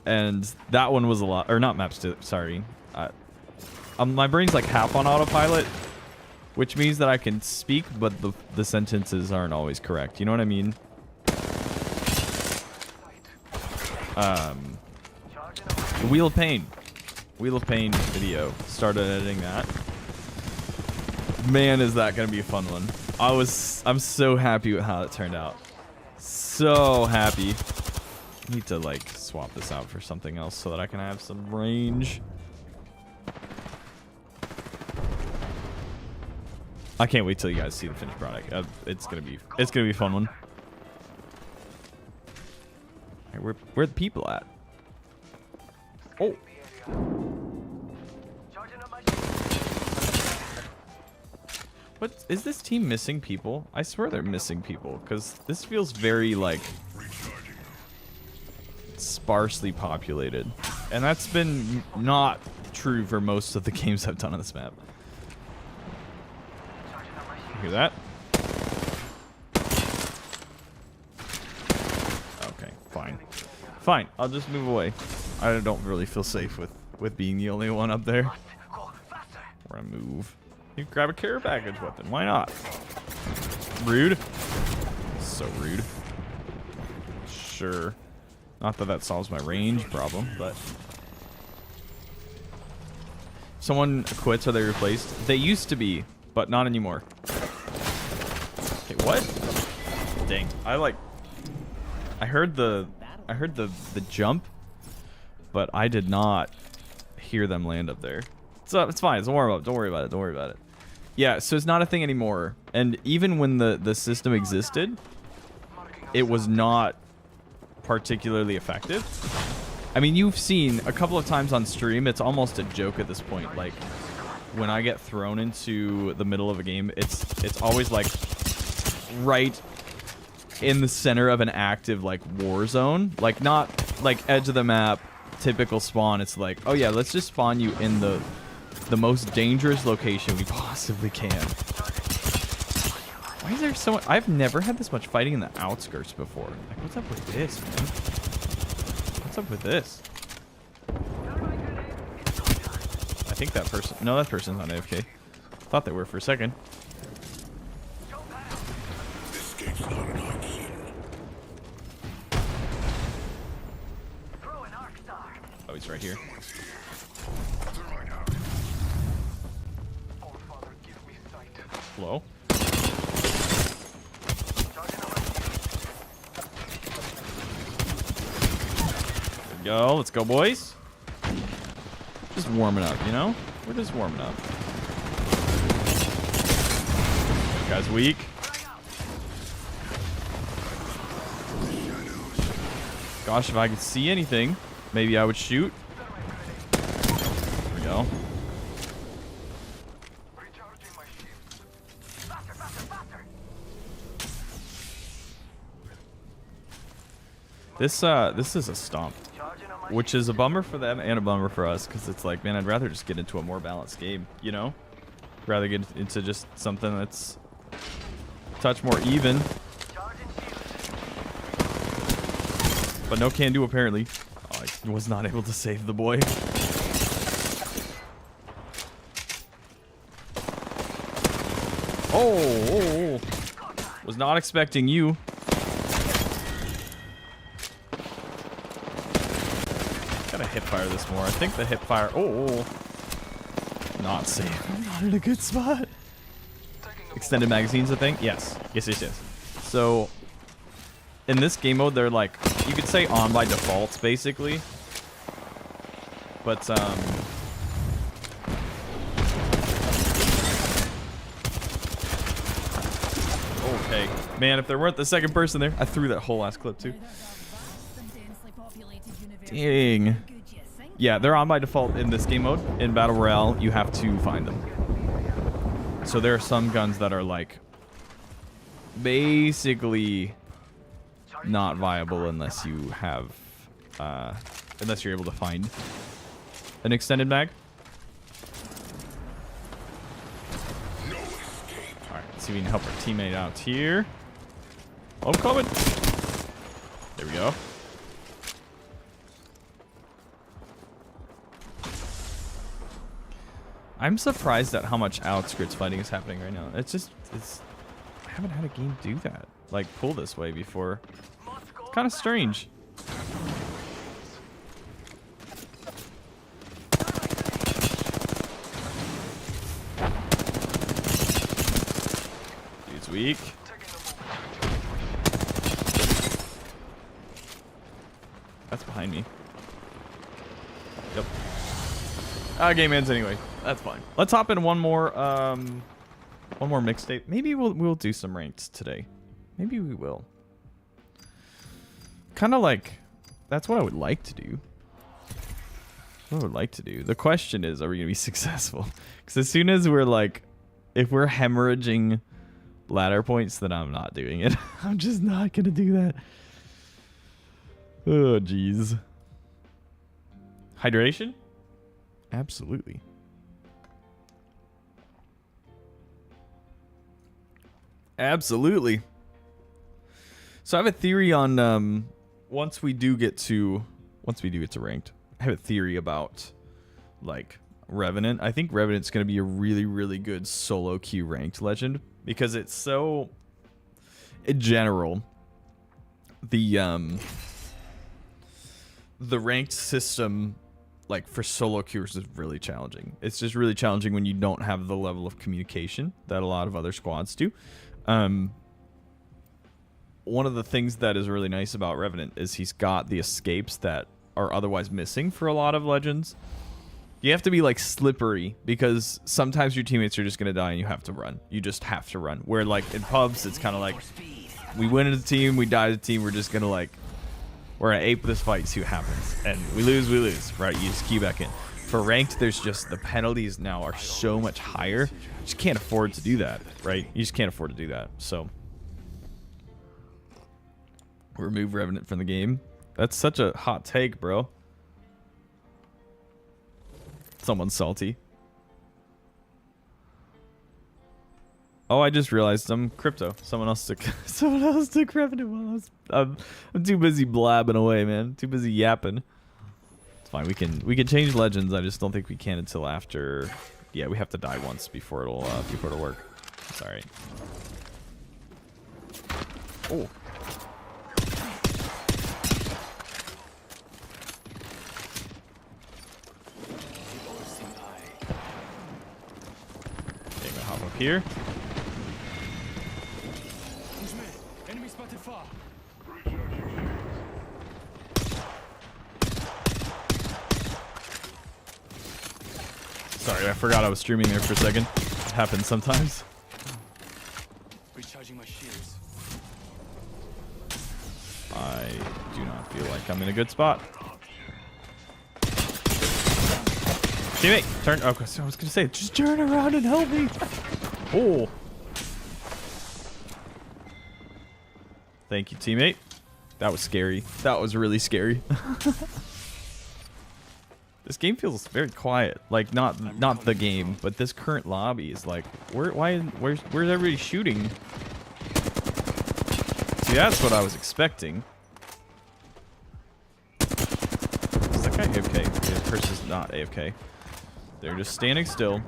and that one was a lot. Or not maps. Sorry. My brain's like half on autopilot, which means that I can speak, but the sentences aren't always correct. You know what I mean? Wheel of Pain video. Started editing that. Man, is that gonna be a fun one. I'm so happy with how it turned out. So happy. I need to like swap this out for something else so that I can have some range. I can't wait till you guys see the finished product. It's gonna be a fun one. Right, where the people at? Oh. What is this team missing people? I swear they're missing people because this feels very like sparsely populated, and that's been not true for most of the games I've done on this map. You hear that? Okay, fine. I'll just move away. I don't really feel safe with being the only one up there. We're gonna move. You can grab a care package weapon. Why not? Rude. So rude. Sure. Not that that solves my range problem, but... Someone quits or they replaced. They used to be, but not anymore. Okay, what? Dang. I heard the jump, but I did not hear them land up there. So it's fine. It's a warm up. Don't worry about it. Don't worry about it. Yeah, so it's not a thing anymore. And even when the system existed, it was not particularly effective. I mean, you've seen a couple of times on stream, it's almost a joke at this point. Like, when I get thrown into the middle of a game, it's always like right in the center of an active like war zone. Like, not like edge of the map, typical spawn. It's like, oh yeah, let's just spawn you in the most dangerous location we possibly can. Why is there so much? I've never had this much fighting in the outskirts before. Like, what's up with this, man? What's up with this? I think that person... No, that person's not AFK. Thought they were for a second. Oh, he's right here. Hello? There we go. Let's go, boys. Just warming up, you know? We're just warming up. That guy's weak. Gosh, if I could see anything, maybe I would shoot. There we go. This is a stomp, which is a bummer for them and a bummer for us, because it's like, man, I'd rather just get into a more balanced game, you know? Rather get into just something that's a touch more even. But no can do, apparently. Oh, I was not able to save the boy. Oh, was not expecting you. Gotta hip fire this more. I think the hip fire. Oh, not safe. I'm not in a good spot. Extended magazines, I think. Yes. So, in this game mode, they're like, you could say on by default, basically. But, okay. Man, if there weren't the second person there, I threw that whole last clip too. Dang. Yeah, they're on by default in this game mode. In Battle Royale, you have to find them. So there are some guns that are like basically not viable unless you have unless you're able to find an extended mag. Alright, let's see if we can help our teammate out here. Oh, I'm coming. There we go. I'm surprised at how much outskirts fighting is happening right now. It's I haven't had a game do that. Like, pull this way before. It's kind of strange. Dude's weak. That's behind me. Yep. Game ends anyway. That's fine. Let's hop in one more mixtape. Maybe we'll do some ranked today. Maybe we will. Kind of like, that's what I would like to do. What I would like to do. The question is, are we gonna be successful? Because as soon as we're like, if we're hemorrhaging ladder points, then I'm not doing it. I'm just not gonna do that. Oh, jeez. Hydration? Absolutely. Absolutely. So I have a theory on once we do get to ranked, I have a theory about like Revenant. I think Revenant's going to be a really, really good solo queue ranked legend because it's so, in general, the ranked system like for solo queuers is really challenging. It's just really challenging when you don't have the level of communication that a lot of other squads do. One of the things that is really nice about Revenant is he's got the escapes that are otherwise missing for a lot of legends. You have to be like slippery because sometimes your teammates are just going to die and you have to run. You just have to run. Where like in pubs, it's kind of like we win as a team, we die as a team, we're just going to like, we're going to ape this fight, see what happens. And we lose, right? You just key back in. For ranked, there's just the penalties now are so much higher. You just can't afford to do that, right? You just can't afford to do that. So remove Revenant from the game. That's such a hot take, bro. Someone's salty. Oh, I just realized I'm crypto. Someone else took Revenant while I'm too busy blabbing away, man. Too busy yapping. It's fine. We can change legends. I just don't think we can until after. Yeah, we have to die once before it'll work. It's all right. Oh. Okay, I'm gonna hop up here. Enemy spotted far. Sorry, I forgot I was streaming there for a second. It happens sometimes. Recharging my shields. I do not feel like I'm in a good spot. Teammate, turn. Okay, so I was gonna say, just turn around and help me. Oh. Thank you, teammate. That was scary. That was really scary. This game feels very quiet. Like not the game, but this current lobby is like, where's everybody shooting? See, that's what I was expecting. Is that guy AFK? The person's not AFK. They're just standing still.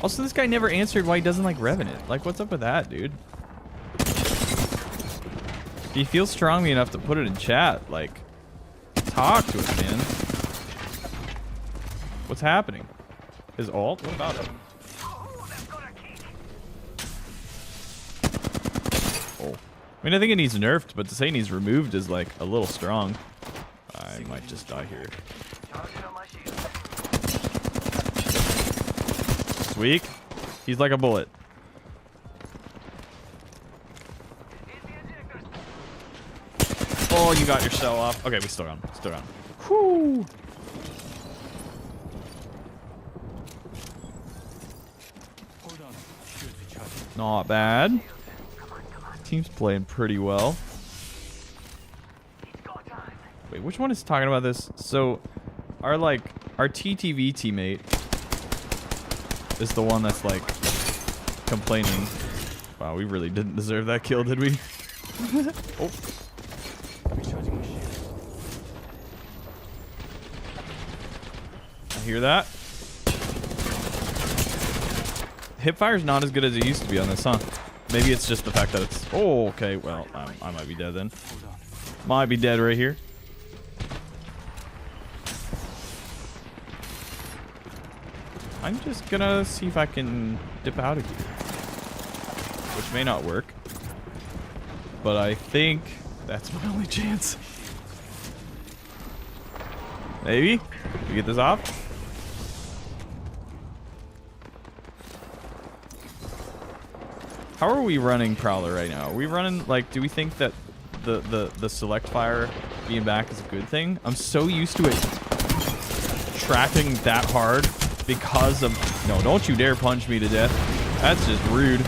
Also, this guy never answered why he doesn't like Revenant. Like, what's up with that, dude? If he feels strongly enough to put it in chat, like, talk to us, man. What's happening? His ult? What about him? Oh. I mean, I think it needs nerfed, but to say it needs removed is, like, a little strong. I might just die here. It's weak. He's like a bullet. Oh, you got your cell off. Okay, we still on. Still on. Whew. Not bad. Team's playing pretty well. Wait, which one is talking about this? So, our TTV teammate is the one that's like complaining. Wow, we really didn't deserve that kill, did we? Oh. I hear that. Hipfire's not as good as it used to be on this, huh? Maybe it's just the fact that it's... Oh, okay. Well, I might be dead then. Might be dead right here. I'm just gonna see if I can dip out of here. Which may not work. But I think that's my only chance. Maybe? We get this off? How are we running Prowler right now? Are we running, like, do we think that the select fire being back is a good thing? I'm so used to it tracking that hard because of... No, don't you dare punch me to death. That's just rude.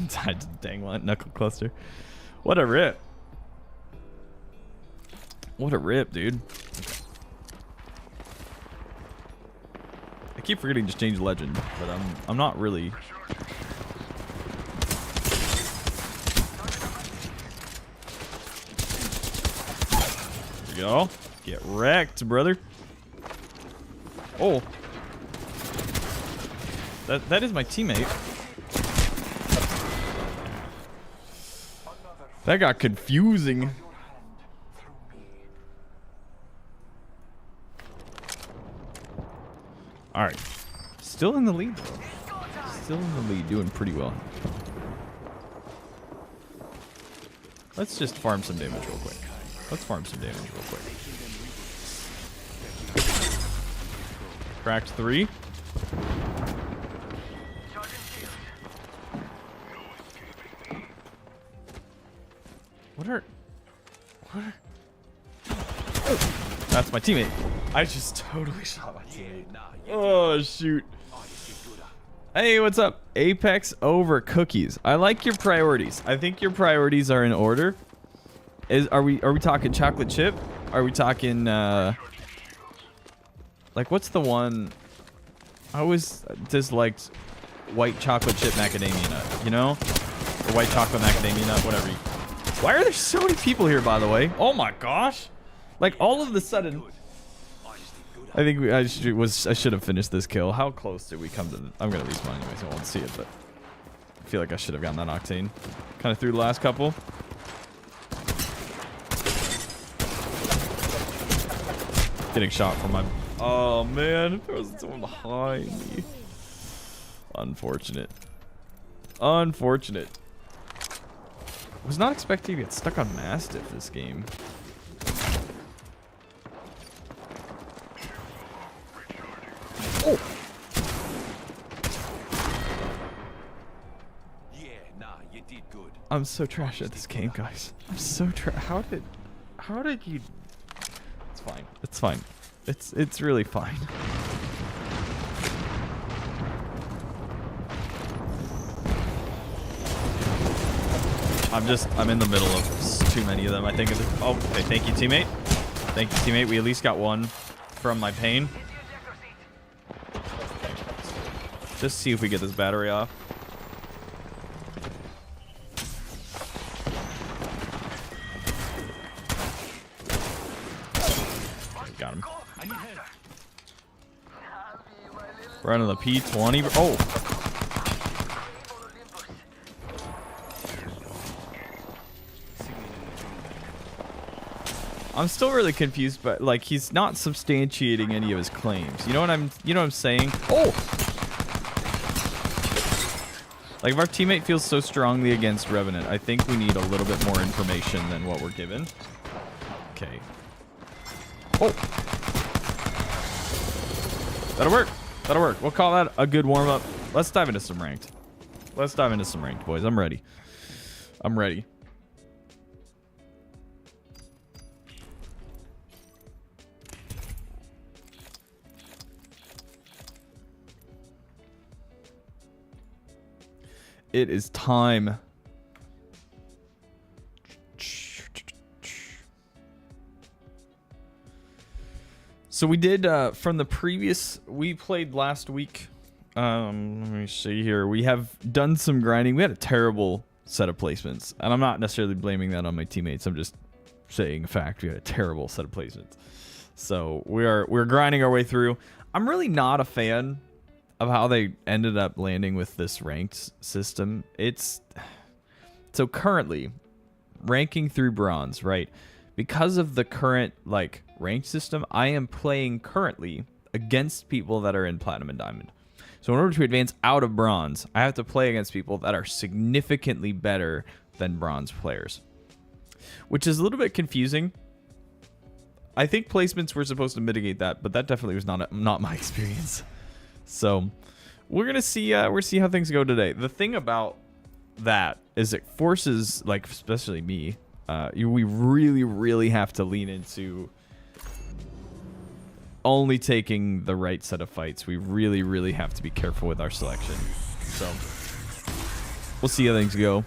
Died to dang one knuckle cluster. What a rip. What a rip, dude. I keep forgetting to change legend, but I'm not really... There we go. Get wrecked, brother. Oh. That is my teammate. That got confusing. Alright. Still in the lead, though. Still in the lead, doing pretty well. Let's just farm some damage real quick. Let's farm some damage real quick. Cracked 3. What are... Oh, that's my teammate. I just totally shot my teammate. Oh, shoot. Hey, what's up? Apex over cookies. I like your priorities. I think your priorities are in order. Are we talking chocolate chip? Are we talking like what's the one? I always disliked white chocolate chip macadamia nut, you know? Or white chocolate macadamia nut, whatever. Why are there so many people here, by the way? Oh my gosh. Like all of a sudden I think I should have finished this kill. How close did we come to the... I'm gonna respawn anyway, so I won't see it, but I feel like I should have gotten that octane. Kind of through the last couple. Getting shot from my... Oh man, there was someone behind me. Unfortunate. Unfortunate. Was not expecting to get stuck on Mastiff this game. Oh. Yeah, nah, you did good. I'm so trash at this game, guys. I'm so trash. How did you... It's fine. It's fine. It's really fine. I'm in the middle of too many of them. I think it's... Oh, okay. Thank you, teammate. Thank you, teammate. We at least got one from my pain. Just see if we get this battery off. Got him. Running the P20. Oh! I'm still really confused, but like he's not substantiating any of his claims. You know what I'm saying? Oh! Like, if our teammate feels so strongly against Revenant, I think we need a little bit more information than what we're given. Okay. Oh! That'll work. That'll work. We'll call that a good warm-up. Let's dive into some ranked. Let's dive into some ranked, boys. I'm ready. I'm ready. It is time. So we did from the previous, we played last week. Let me see here. We have done some grinding. We had a terrible set of placements, and I'm not necessarily blaming that on my teammates. I'm just saying fact. We had a terrible set of placements. So we're grinding our way through. I'm really not a fan of how they ended up landing with this ranked system. It's so currently ranking through bronze, right? Because of the current like ranked system, I am playing currently against people that are in platinum and diamond. So in order to advance out of bronze, I have to play against people that are significantly better than bronze players, which is a little bit confusing. I think placements were supposed to mitigate that, but that definitely was not my experience. So we're gonna see how things go today. The thing about that is it forces, like, especially me, we really have to lean into only taking the right set of fights. We really have to be careful with our selection. So we'll see how things go.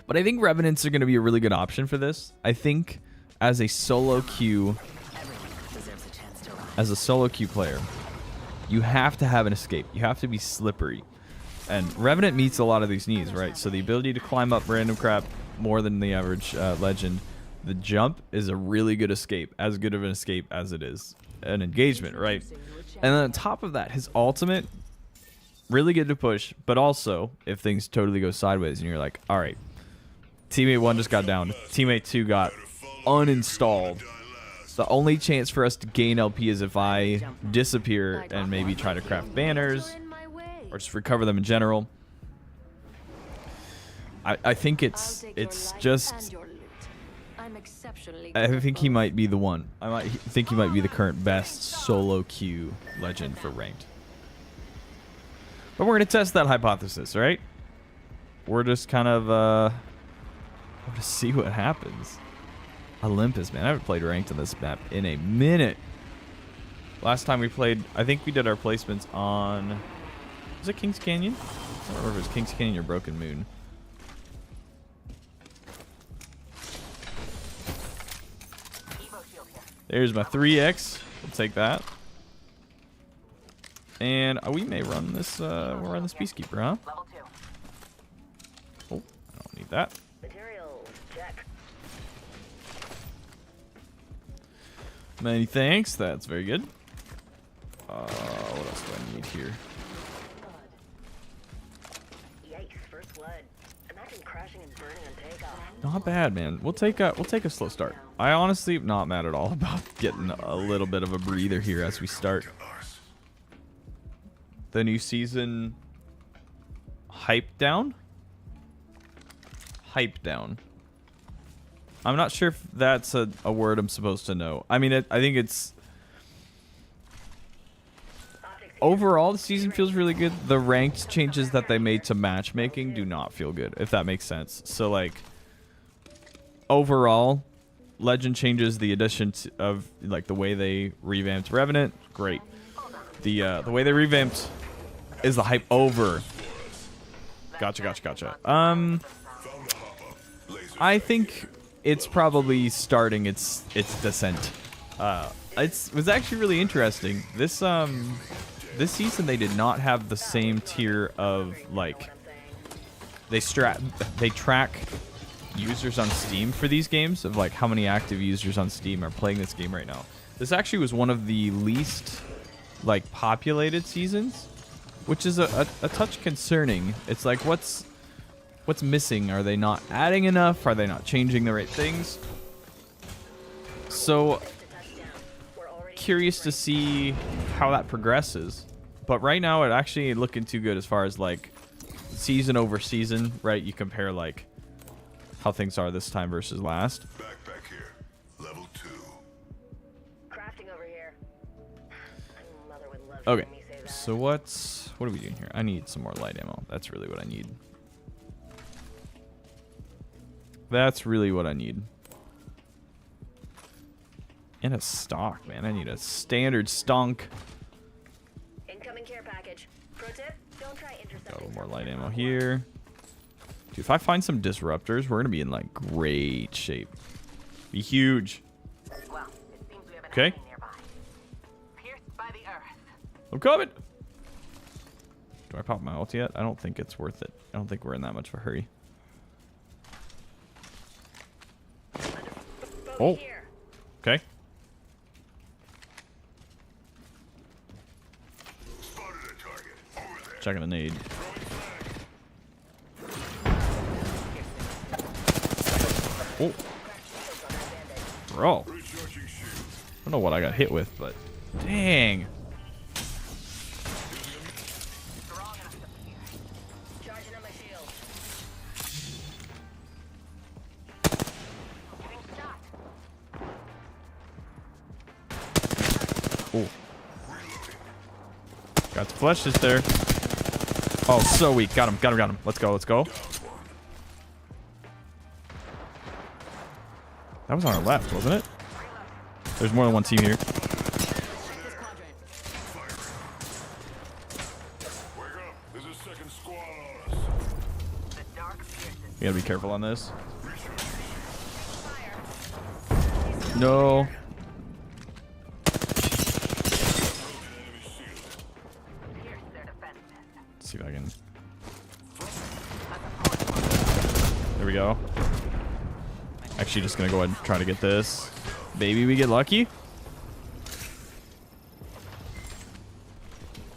But I think Revenants are going to be a really good option for this. I think as a solo queue, player, you have to have an escape. You have to be slippery. And Revenant meets a lot of these needs, right? So the ability to climb up random crap more than the average legend. The jump is a really good escape, as good of an escape as it is an engagement, right? And then on top of that, his ultimate, really good to push, but also if things totally go sideways and you're like, all right, teammate 1 just got down, teammate 2 got uninstalled. The only chance for us to gain LP is if I disappear and maybe try to craft banners or just recover them in general. I think it's just... I think he might be the one. I think he might be the current best solo queue legend for ranked. But we're going to test that hypothesis, right? We're just kind of going to see what happens. Olympus, man. I haven't played ranked on this map in a minute. Last time we played, I think we did our placements on... Was it Kings Canyon? I don't remember if it was Kings Canyon or Broken Moon. There's my 3x. We'll take that. And we may run this. We'll run this Peacekeeper, huh? Oh, I don't need that. Many thanks. That's very good. What else do I need here? Not bad, man. We'll take a slow start. I honestly am not mad at all about getting a little bit of a breather here as we start the new season. Hype down. I'm not sure if that's a word I'm supposed to know. I mean, I think it's... Overall, the season feels really good. The ranked changes that they made to matchmaking do not feel good, if that makes sense. So, like, overall, Legend changes, the addition of, like, the way they revamped Revenant, great. The way they revamped is the hype over. Gotcha. I think it's probably starting its descent. It was actually really interesting. This season they did not have the same tier of, like, they track users on Steam for these games, of like how many active users on Steam are playing this game right now. This actually was one of the least, like, populated seasons, which is a touch concerning. It's like, what's missing? Are they not adding enough? Are they not changing the right things? So curious to see how that progresses. But right now it actually ain't looking too good as far as, like, season over season, right? You compare, like, how things are this time versus last. Backpack here. Level 2. Crafting over here. Mother would love Okay. to hear me say that. So what are we doing here? I need some more light ammo. That's really what I need. And a stock, man. I need a standard stonk. Incoming care package. Pro tip, don't A little more light ammo here. Dude, if I find some disruptors, we're gonna be in like great shape. Be huge. Well, it seems we have an Okay. enemy nearby. Pierced by the earth. I'm coming. Do I pop my ult yet? I don't think it's worth it. I don't think we're in that much of a hurry. Oh. Here. Okay. Spotted a target. Over there. Checking a nade. Oh. Bro. Recharging shield. I don't know what I got hit with, but dang. Strong enough to pierce. Charging on my shield. Getting shot. Oh. Got the flesh just there. Oh, so weak. Got him. Got him. Got him. Let's go. Let's go. That was on our left, wasn't it? There's more than one team here. Wake up. There's a second squad on us. The dark pierces. We gotta be careful on this. No. Pierce their defenses. Let's see if I can. There we go. Actually, just gonna go ahead and try to get this. Maybe we get lucky.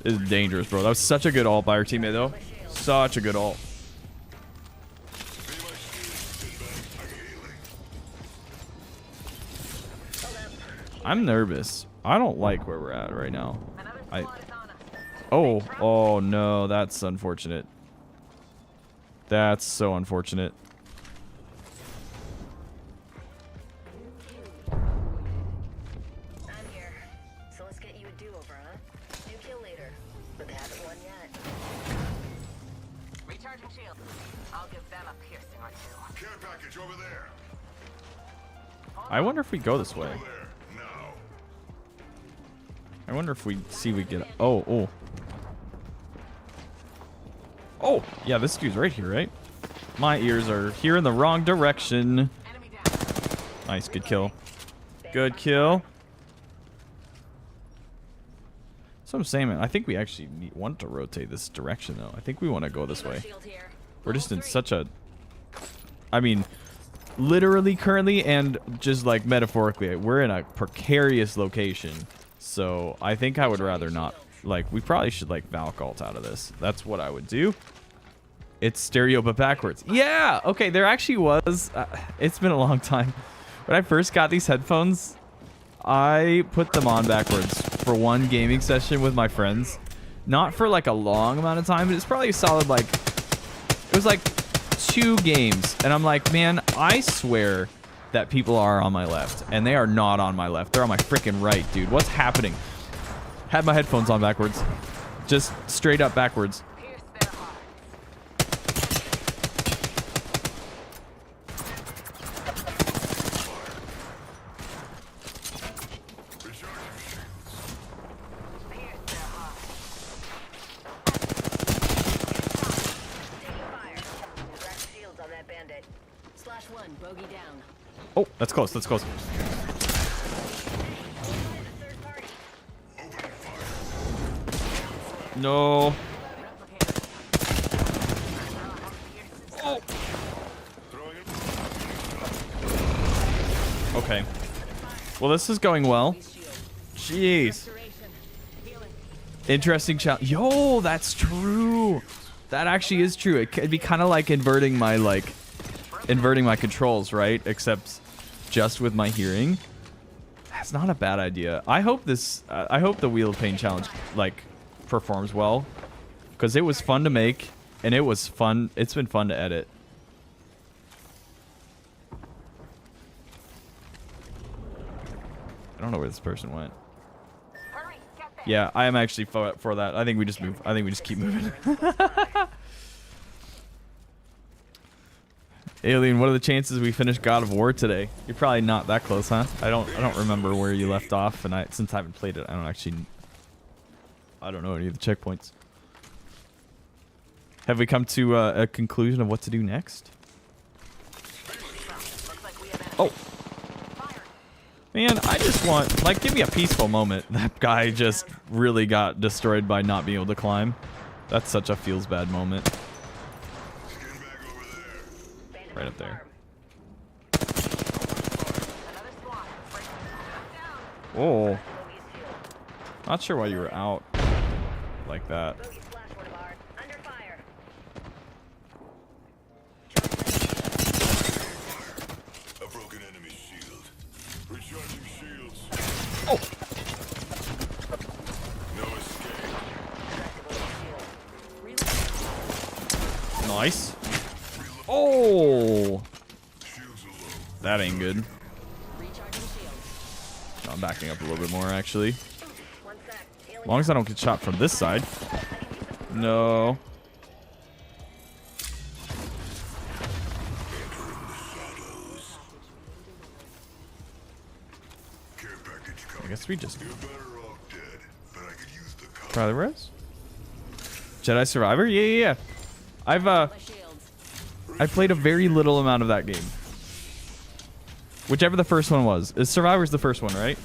This is dangerous, bro. That was such a good ult by our teammate, though. Such a good ult. I'm nervous. I don't like where we're at right now. Another squad is on us. Oh no, that's unfortunate. That's so unfortunate. I'm here. So let's get you a do-over, huh? New kill later. But they haven't won yet. Recharging shield. I'll give them a piercing or two. Care package over there. I wonder if we go this way. Over there. Now. I wonder if we see we get. Oh. Oh, yeah, this dude's right here, right? My ears are here in the wrong direction. Enemy down. Nice, good kill. Good kill. So I'm saying, man, I think we actually want to rotate this direction, though. I think we want to go this way. Shield here. We're just in such a... I mean, literally currently and just like metaphorically, we're in a precarious location. So I think I would rather not... Like, we probably should, like, Valk ult out of this. That's what I would do. It's stereo but backwards. Yeah! Okay, there actually was... it's been a long time. When I first got these headphones, I put them on backwards for one gaming session with my friends. Not for, like, a long amount of time, but it's probably a solid, like... It was, like, 2 games. And I'm like, man, I swear that people are on my left. And they are not on my left. They're on my freaking right, dude. What's happening? Had my headphones on backwards. Just straight up backwards. Pierce their hearts. Pierce their hearts. Taking fire. Crack shields on that bandit. Slash one, bogey down. Oh, that's close. That's close. Third party. No. Oh. Okay. Well, this is going well. Jeez. Interesting challenge. Yo, that's true. That actually is true. It could be kind of like inverting my controls, right? Except just with my hearing. That's not a bad idea. I hope this. I hope the Wheel of Pain challenge performs well, because it was fun to make and it was fun. It's been fun to edit. I don't know where this person went. Hurry, get there. Yeah, I am actually for that. I think we just move. I think we just keep moving. Alien, what are the chances we finish God of War today? You're probably not that close, huh? I don't remember where you left off, and since I haven't played it, I don't know any of the checkpoints. Have we come to a conclusion of what to do next? Oh. Man, I just want, like, give me a peaceful moment. That guy just really got destroyed by not being able to climb. That's such a feels bad moment. Right up there. Oh. Not sure why you were out like that. A broken enemy shield. Recharging shields. Oh. No escape. Nice. Oh. Shields are low. That ain't good. I'm backing up a little bit more, actually. As long as I don't get shot from this side. No. I guess we just try the res. Jedi Survivor? Yeah. I played a very little amount of that game. Whichever the first one was. Survivor's the first one, right?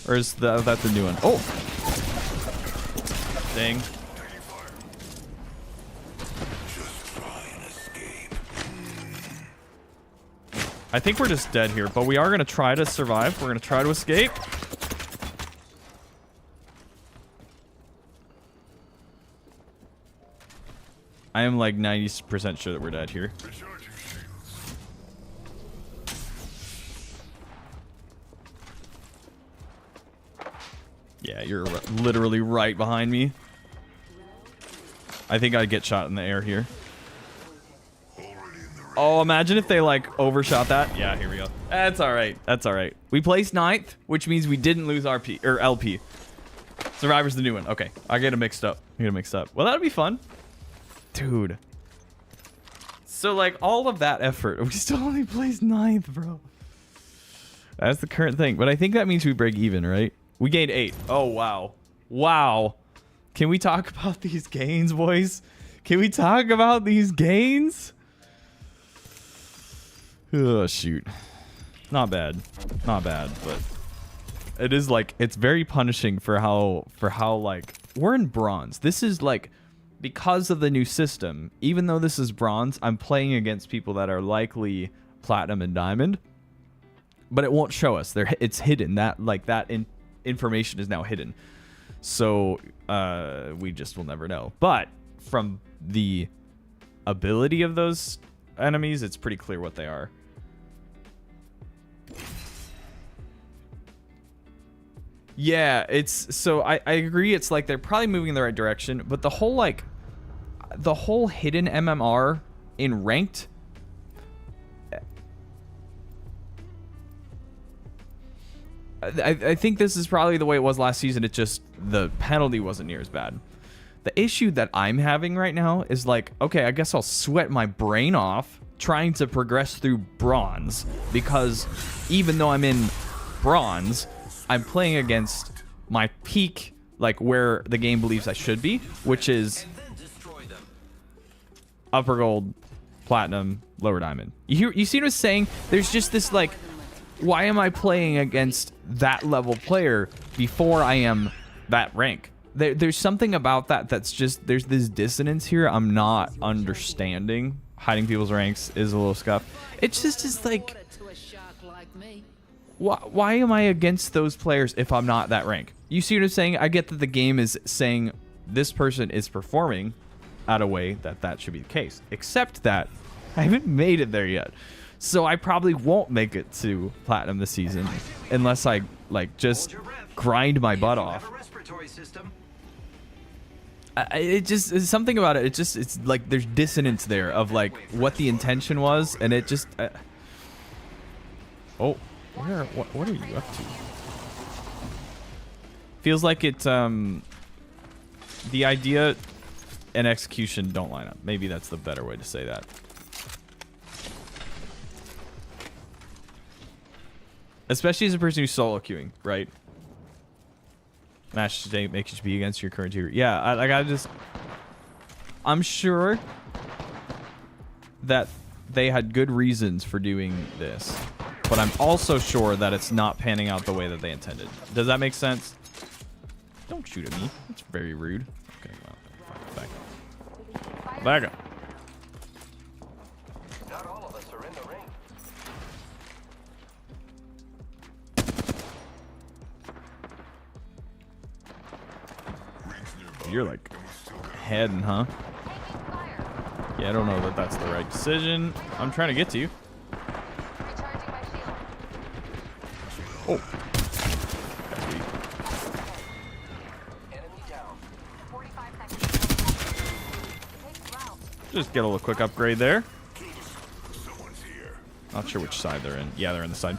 Or is that the new one? Oh! Dang. I think we're just dead here, but we are going to try to survive. We're going to try to escape. I am like 90% sure that we're dead here. Yeah, you're literally right behind me. I think I'd get shot in the air here. Oh, imagine if they like overshot that. Yeah, here we go. That's all right. That's all right. We placed 9th, which means we didn't lose RP or LP. Survivor's the new one. Okay, I get it mixed up. Well, that'd be fun, dude. So like all of that effort, we still only placed 9th, bro. That's the current thing, but I think that means we break even, right? We gained 8. Oh wow, wow. Can we talk about these gains, boys? Can we talk about these gains? Oh shoot, not bad, but it is like it's very punishing for how like we're in bronze. This is like because of the new system. Even though this is bronze, I'm playing against people that are likely platinum and diamond, but it won't show us. It's hidden. That information is now hidden, so we just will never know. But from the ability of those enemies, it's pretty clear what they are. Yeah, it's so I agree. It's like they're probably moving in the right direction, but the whole hidden MMR in ranked, I think this is probably the way it was last season. It just the penalty wasn't near as bad. The issue that I'm having right now is like, okay, I guess I'll sweat my brain off trying to progress through bronze, because even though I'm in bronze, I'm playing against my peak, like where the game believes I should be, which is upper gold, platinum, lower diamond. You see what I'm saying? There's just this like, why am I playing against that level player before I am that rank? There's something about that that's just, there's this dissonance here I'm not understanding. Hiding people's ranks is a little scuff. It's just like, why am I against those players if I'm not that rank? You see what I'm saying? I get that the game is saying this person is performing at a way that should be the case, except that I haven't made it there yet. So I probably won't make it to platinum this season unless I like just grind my butt off. It just is something about it. It's like there's dissonance there of like what the intention was, and it just. Oh, what are you up to? Feels like it's the idea and execution don't line up. Maybe that's the better way to say that. Especially as a person who's solo queuing, right? Match today makes you be against your current hero. Yeah, I gotta just... I'm sure that they had good reasons for doing this, but I'm also sure that it's not panning out the way that they intended. Does that make sense? Don't shoot at me. That's very rude. Okay, well, back up. Back up. Not all of us are in the ring. You're like heading, huh? Yeah, I don't know that that's the right decision. I'm trying to get to you. Oh. That's weak. Just get a little quick upgrade there. Not sure which side they're in. Yeah, they're in the side.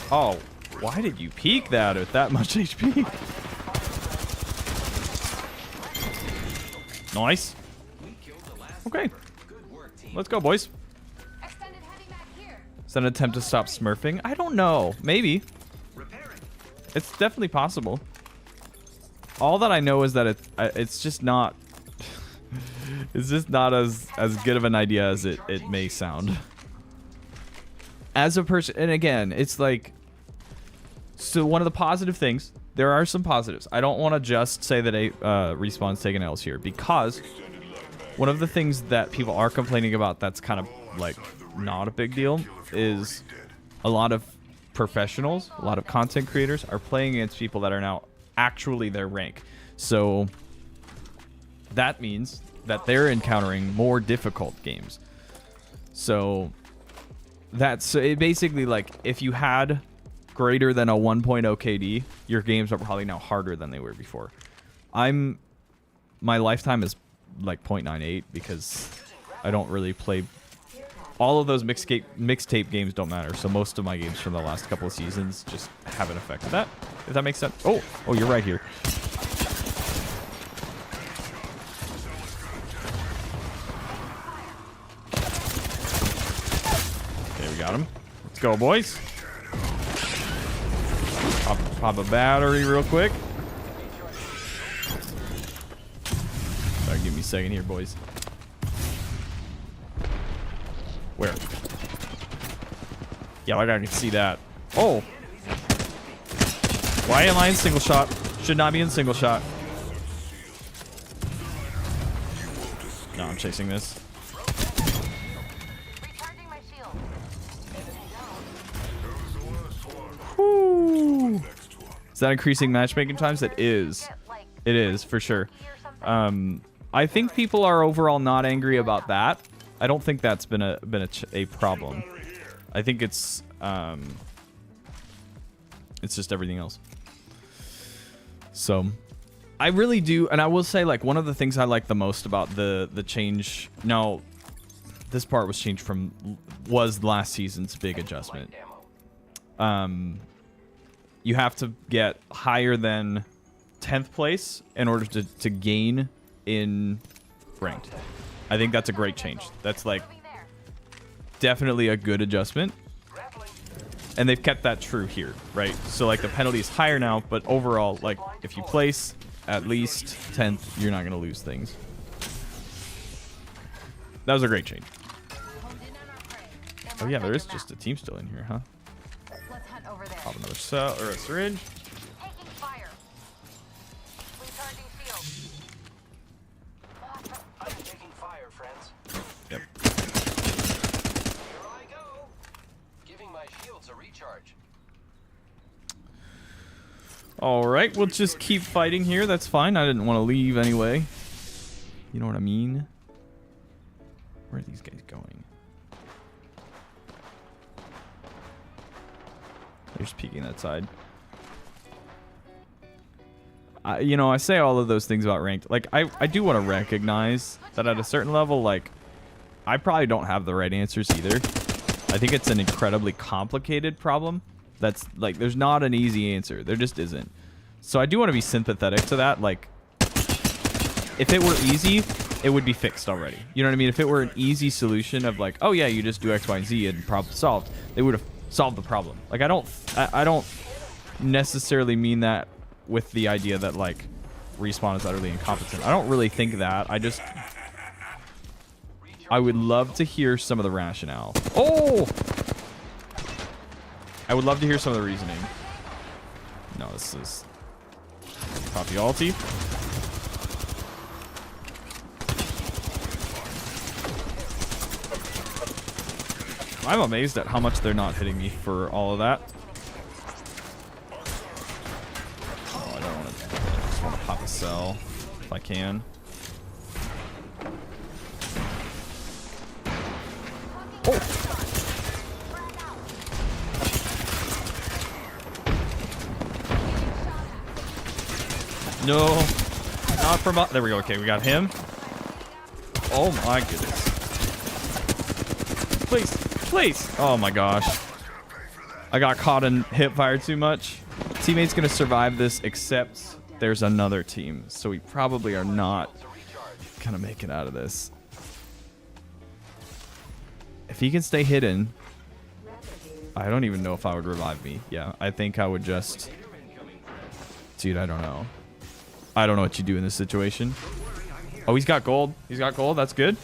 Oh, why did you peek that at that much HP? Nice. Okay. Let's go, boys. Is that an attempt to stop smurfing? I don't know. Maybe. It's definitely possible. All that I know is that it's just not... it's just not as good of an idea as it may sound. As a person... And again, it's like... So one of the positive things... There are some positives. I don't want to just say that Respawn's taking L's here, because one of the things that people are complaining about that's kind of like not a big deal is a lot of professionals, a lot of content creators are playing against people that are now actually their rank. So that means that they're encountering more difficult games. So that's basically like if you had greater than a 1.0 KD, your games are probably now harder than they were before. My lifetime is like 0.98 because I don't really play. All of those mixtape games don't matter, so most of my games from the last couple of seasons just haven't affected that, if that makes sense. Oh, you're right here. Okay, we got him. Let's go, boys. Pop a battery real quick. Sorry, give me a second here, boys. Where? Yeah, like I can see that. Oh! Why am I in single shot? Should not be in single shot. No, I'm chasing this. Whoo! Is that increasing matchmaking times? It is. It is, for sure. I think people are overall not angry about that. I don't think that's been a problem. I think it's just everything else. So I really do, and I will say, like, one of the things I like the most about the change. No, this part was changed was last season's big adjustment. You have to get higher than 10th place in order to gain in ranked. I think that's a great change. That's like definitely a good adjustment. And they've kept that true here, right? So like the penalty is higher now, but overall, like if you place at least 10th, you're not going to lose things. That was a great change. Oh yeah, there is just a team still in here, huh? Pop another cell or a syringe. Taking fire. Recharging shield. I'm taking fire, friends. Yep. Here I go. Giving my shields a recharge. All right, we'll just keep fighting here. That's fine. I didn't want to leave anyway. You know what I mean? Where are these guys going? They're just peeking that side. You know, I say all of those things about ranked. Like, I do want to recognize that at a certain level, like, I probably don't have the right answers either. I think it's an incredibly complicated problem. That's, like, there's not an easy answer. There just isn't. So I do want to be sympathetic to that. Like, if it were easy, it would be fixed already. You know what I mean? If it were an easy solution of, like, oh, yeah, you just do X, Y, and Z and problem solved, they would have solve the problem. Like, I don't necessarily mean that with the idea that, like, Respawn is utterly incompetent. I don't really think that. I would love to hear some of the rationale. Oh! I would love to hear some of the reasoning. No, this is... Copy ulti. I'm amazed at how much they're not hitting me for all of that. Oh, I don't want to... I just want to pop a cell if I can. Oh! No, not from... There we go. Okay, we got him. Oh my goodness. Please, please. Oh my gosh. I got caught in hip fire too much. Teammate's gonna survive this, except there's another team. So we probably are not gonna make it out of this. If he can stay hidden, I don't even know if I would revive me. Yeah, I think I would just... Dude, I don't know. I don't know what you do in this situation. Oh, he's got gold. He's got gold. That's good.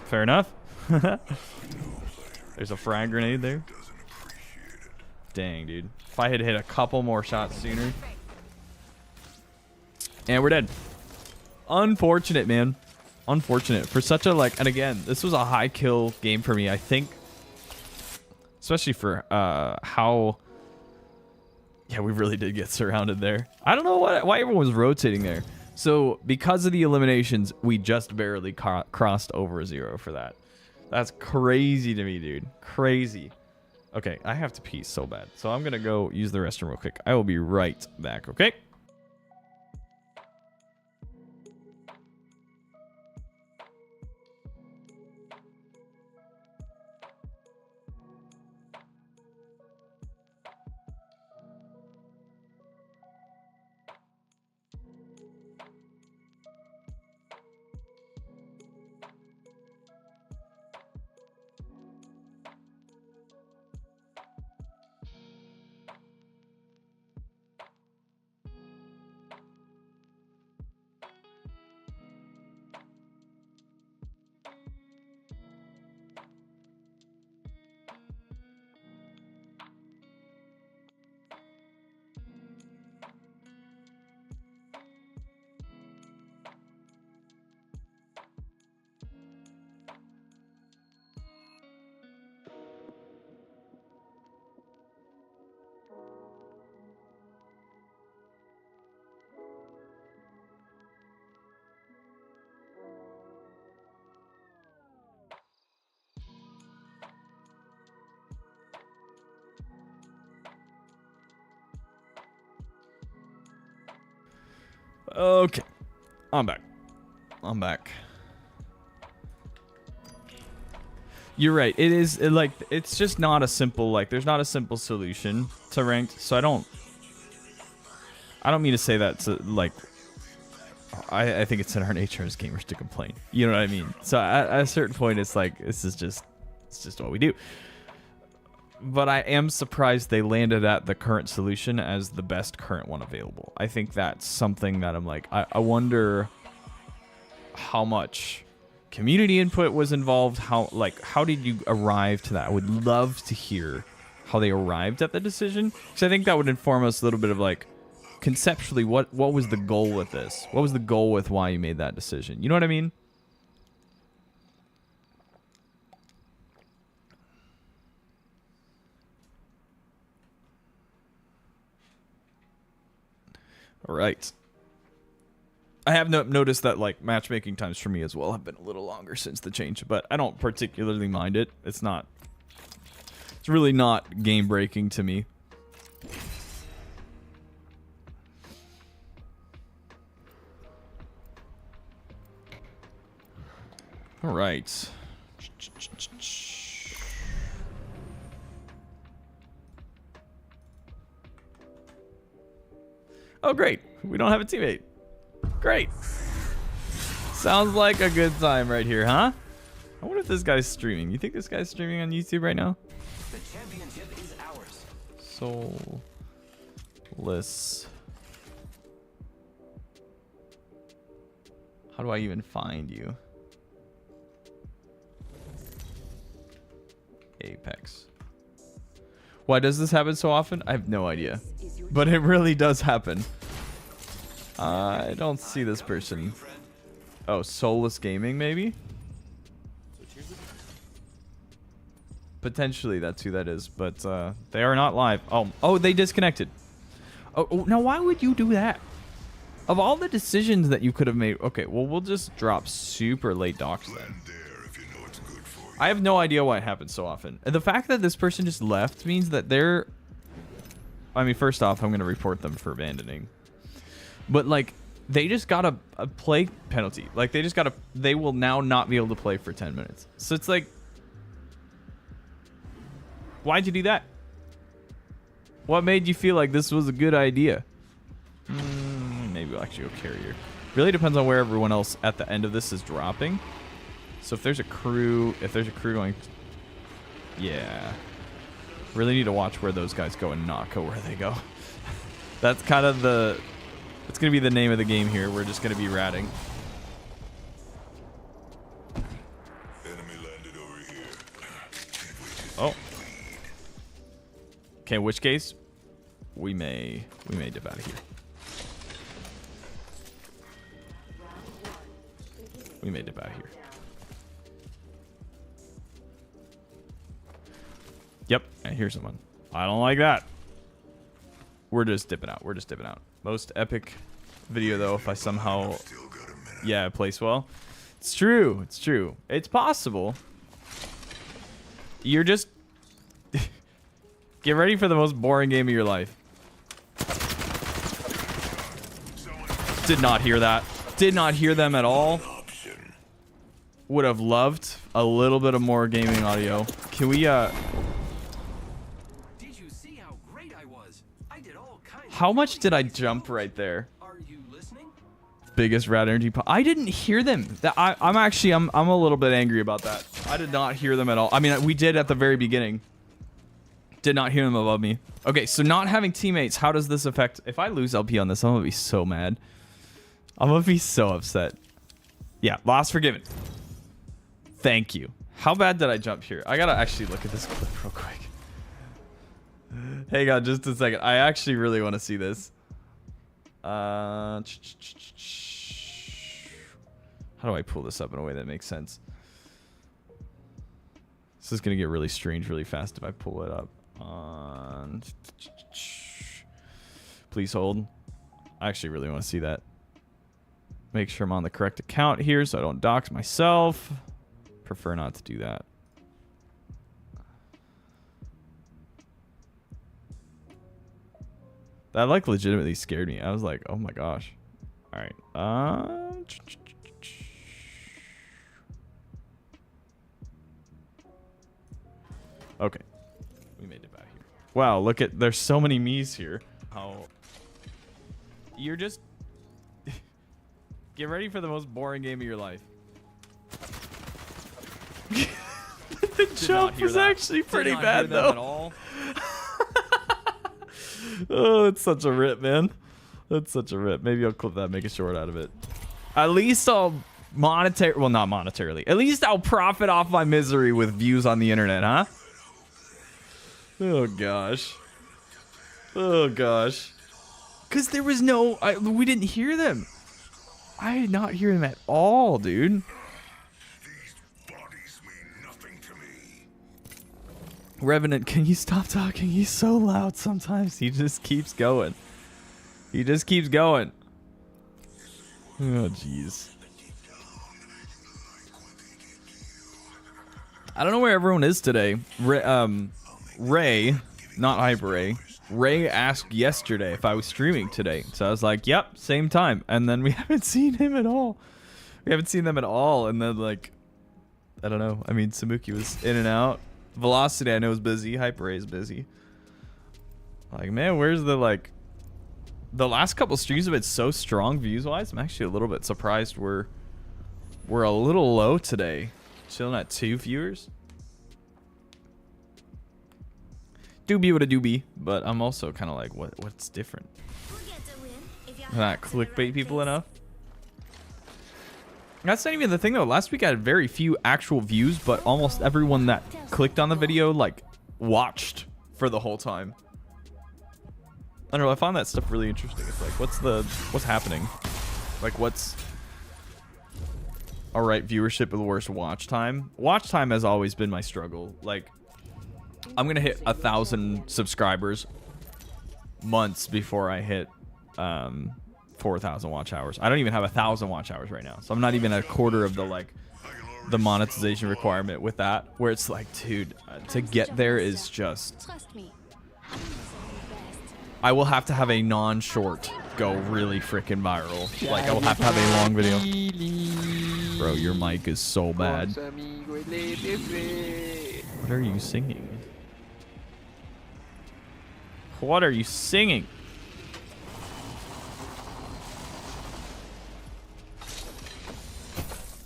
Fair enough. There's a frag grenade there. Dang, dude. If I had hit a couple more shots sooner. And we're dead. Unfortunate, man. Unfortunate. For such a, like... And again, this was a high kill game for me, I think. Especially for how... Yeah, we really did get surrounded there. I don't know why everyone was rotating there. So, because of the eliminations, we just barely crossed over 0 for that. That's crazy to me, dude. Crazy. Okay, I have to pee so bad. So, I'm going to go use the restroom real quick. I will be right back, okay? Okay, I'm back. I'm back. You're right. It is like it's just not a simple like. There's not a simple solution to ranked. So I don't mean to say that to like. I think it's in our nature as gamers to complain. You know what I mean? So at a certain point, it's like it's just what we do. But I am surprised they landed at the current solution as the best current one available. I think that's something that I'm like, I wonder how much community input was involved. How did you arrive to that? I would love to hear how they arrived at the decision. Because I think that would inform us a little bit of like, conceptually, what was the goal with this? What was the goal with why you made that decision? You know what I mean? All right. I have noticed that like matchmaking times for me as well have been a little longer since the change, but I don't particularly mind it. It's really not game breaking to me. All right. Oh, great. We don't have a teammate. Great. Sounds like a good time right here, huh? I wonder if this guy's streaming. You think this guy's streaming on YouTube right now? The championship is ours. Soulless How do I even find you? Apex. Why does this happen so often? I have no idea. But it really does happen. I don't see this person. Oh, Soulless Gaming, maybe? Potentially, that's who that is. But they are not live. Oh, they disconnected. Oh, now why would you do that? Of all the decisions that you could have made... Okay, well, we'll just drop super late docs then. I have no idea why it happens so often. And the fact that this person just left means that they're... I mean, first off, I'm going to report them for abandoning. But, like, they just got a play penalty. Like, they just got a... They will now not be able to play for 10 minutes. So it's like... Why'd you do that? What made you feel like this was a good idea? Maybe we'll actually go carrier. Really depends on where everyone else at the end of this is dropping. So if there's a crew going... Yeah. Really need to watch where those guys go and not go where they go. That's kind of the... It's going to be the name of the game here. We're just going to be ratting. Enemy landed over here. Oh. Okay, in which case, we may dip out of here. We may dip out of here. Yep, and here's someone. I don't like that. We're just dipping out. We're just dipping out. Most epic video, though, if I somehow... Yeah, it plays well. It's true. It's true. It's possible. You're just... Get ready for the most boring game of your life. Did not hear that. Did not hear them at all. Would have loved a little bit of more gaming audio. Can we, Did you see how great I was? I did all kinds How much did I jump right there? Are you listening? Biggest rad energy pop. I didn't hear them. I'm actually a little bit angry about that. I did not hear them at all. I mean, we did at the very beginning. Did not hear them above me. Okay, so not having teammates, how does this affect... If I lose LP on this, I'm gonna be so mad. I'm gonna be so upset. Yeah, loss forgiven. Thank you. How bad did I jump here? I gotta actually look at this clip real quick. Hang on just a second. I actually really want to see this. How do I pull this up in a way that makes sense? This is gonna get really strange really fast if I pull it up. Please hold. I actually really want to see that. Make sure I'm on the correct account here so I don't dox myself. Prefer not to do that. That like legitimately scared me. I was like, oh my gosh. All right. Okay. We made it back here. Wow, look at... There's so many me's here. How... You're just... Get ready for the most boring game of your life. The jump was actually pretty bad, though. At all. Oh, it's such a rip, man. That's such a rip. Maybe I'll clip that, make a short out of it. At least I'll well, not monetarily. At least I'll profit off my misery with views on the internet, huh? Oh, gosh. Oh, gosh. Because there was no... we didn't hear them. I did not hear them at all, dude. These bodies mean nothing to me. Revenant, can you stop talking? He's so loud sometimes. He just keeps going. He just keeps going. Oh, jeez. I don't know where everyone is today. Ray, not Hyper Ray. Ray asked yesterday if I was streaming today. So I was like, yep, same time. And then we haven't seen him at all. We haven't seen them at all. And then, like, I don't know. I mean, Samuki was in and out. Velocity, I know, is busy. Hyper Ray is busy. Like, man, where's the, like... The last couple streams have been so strong views-wise. I'm actually a little bit surprised we're a little low today. Chilling at 2 viewers. Doobie what a doobie, but I'm also kind of like, what's different? Not clickbait people enough. That's not even the thing though. Last week I had very few actual views, but almost everyone that clicked on the video like watched for the whole time. I don't know, I found that stuff really interesting. It's like what's happening? Like what's alright, viewership with the worst watch time? Watch time has always been my struggle. Like I'm gonna hit 1,000 subscribers months before I hit 4,000 watch hours. I don't even have 1,000 watch hours right now, so I'm not even a quarter of the monetization requirement with that, where it's like, dude, to get there is just, I will have to have a non-short go really freaking viral. Like I will have to have a long video. Bro, your mic is so bad. What are you singing? What are you singing?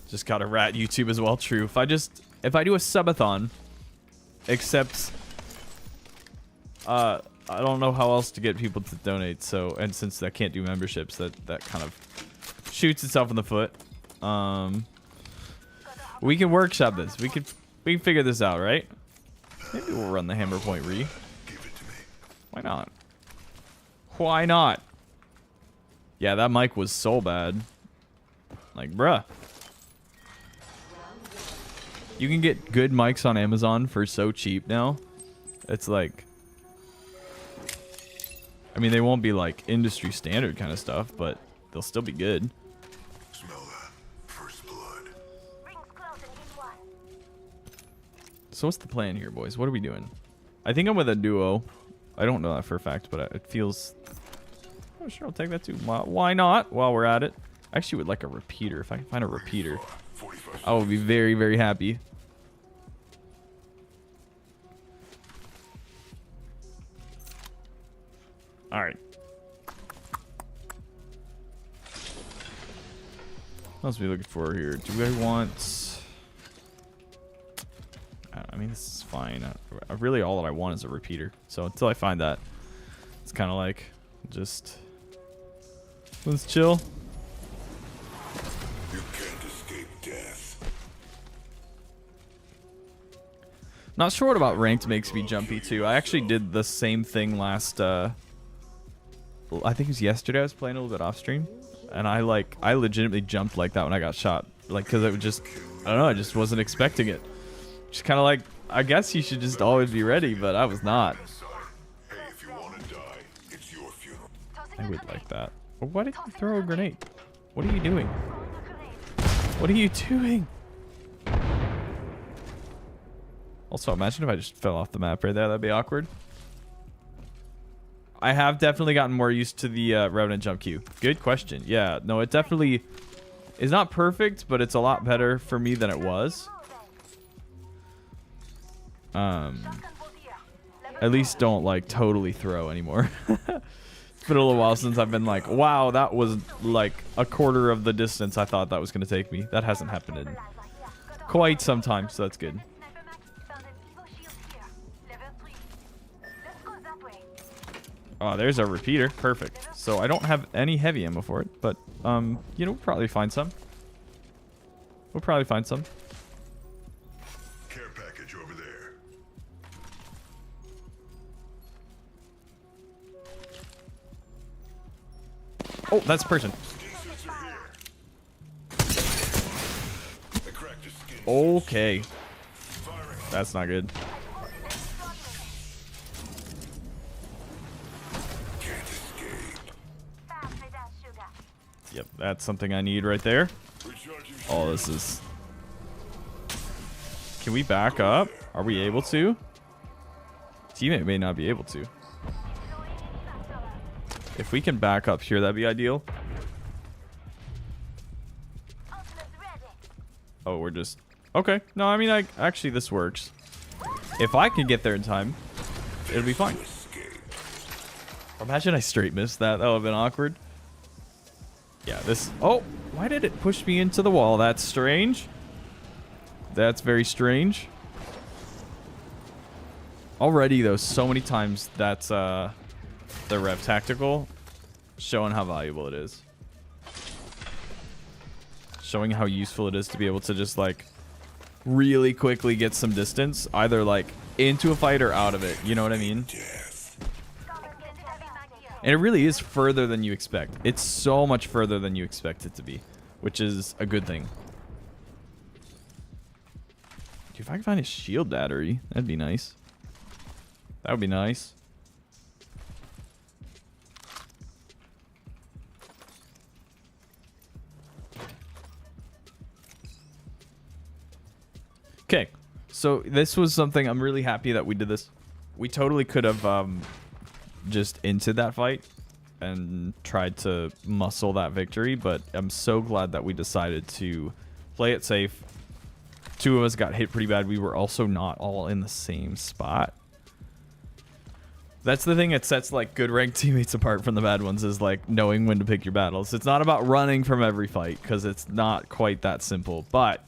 Just gotta rat YouTube as well. True. If I do a subathon, except I don't know how else to get people to donate. So, and since I can't do memberships, that kind of shoots itself in the foot. We can workshop this. We can figure this out, right? Maybe we'll run the hammer point re. Why not? Why not? Yeah, that mic was so bad. Like, bruh. You can get good mics on Amazon for so cheap now. It's like, I mean, they won't be like industry standard kind of stuff, but they'll still be good. Smell that. First blood. So what's the plan here, boys? What are we doing? I think I'm with a duo. I don't know that for a fact, but it feels... Oh, sure, I'll take that too. Why not? While we're at it. I actually would like a repeater. If I can find a repeater, I will be very, very happy. All right. What else are we looking for here? Do I want... I mean, this is fine. Really, all that I want is a repeater. So until I find that, it's kind of like, just... Let's chill. You can't escape death. Not sure what about ranked makes me jumpy too. I actually did the same thing last... I think it was yesterday. I was playing a little bit off stream, and I legitimately jumped like that when I got shot. Like, because it was just... I don't know. I just wasn't expecting it. Just kind of like, I guess you should just always be ready, but I was not. Hey, if you want to die, it's your funeral. I would like that. But why did you throw a grenade? What are you doing? What are you doing? Also, imagine if I just fell off the map right there. That'd be awkward. I have definitely gotten more used to the Revenant jump queue. Good question. Yeah, no, it definitely is not perfect, but it's a lot better for me than it was. At least don't like totally throw anymore. It's been a little while since I've been like, wow, that was like a quarter of the distance I thought that was going to take me. That hasn't happened in quite some time, so that's good. Oh, there's our repeater. Perfect. So I don't have any heavy ammo for it, but you know, we'll probably find some. We'll probably find some. Care package over there. Oh, that's a person. Okay. That's not good. Yep, that's something I need right there. Oh, this is... Can we back up? Are we able to? Teammate may not be able to. If we can back up here, that'd be ideal. Oh, we're just... Okay. No, I mean, actually, this works. If I can get there in time, it'll be fine. Imagine I straight missed that. That would have been awkward. Yeah, this... Oh, why did it push me into the wall? That's strange. That's very strange. Already, though, so many times that's the Rev Tactical showing how valuable it is. showing how useful it is to be able to just like really quickly get some distance, either like into a fight or out of it. You know what I mean? And it really is further than you expect. It's so much further than you expect it to be, which is a good thing. Dude, if I can find a shield battery, that'd be nice. That would be nice. Okay, so this was something I'm really happy that we did this. We totally could have just entered that fight and tried to muscle that victory, but I'm so glad that we decided to play it safe. Two of us got hit pretty bad. We were also not all in the same spot. That's the thing that sets like good ranked teammates apart from the bad ones, is like knowing when to pick your battles. It's not about running from every fight, because it's not quite that simple, but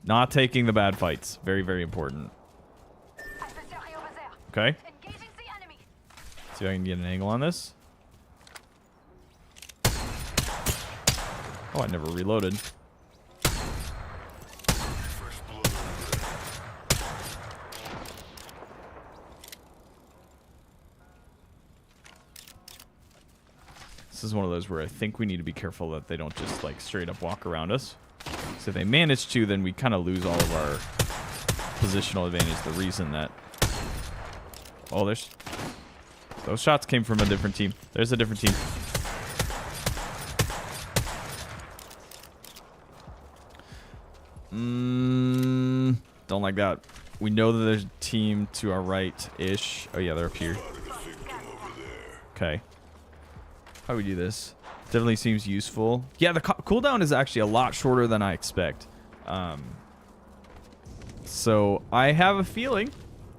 not taking the bad fights. Very, very important. Okay. See if I can get an angle on this. Oh, I never reloaded. This is one of those where I think we need to be careful that they don't just like straight up walk around us. So if they manage to, then we kind of lose all of our positional advantage. The reason that... Oh, there's... Those shots came from a different team. There's a different team. Don't like that. We know that there's a team to our right-ish. Oh, yeah, they're up here. Okay. How do we do this? Definitely seems useful. Yeah, the cooldown is actually a lot shorter than I expect. So I have a feeling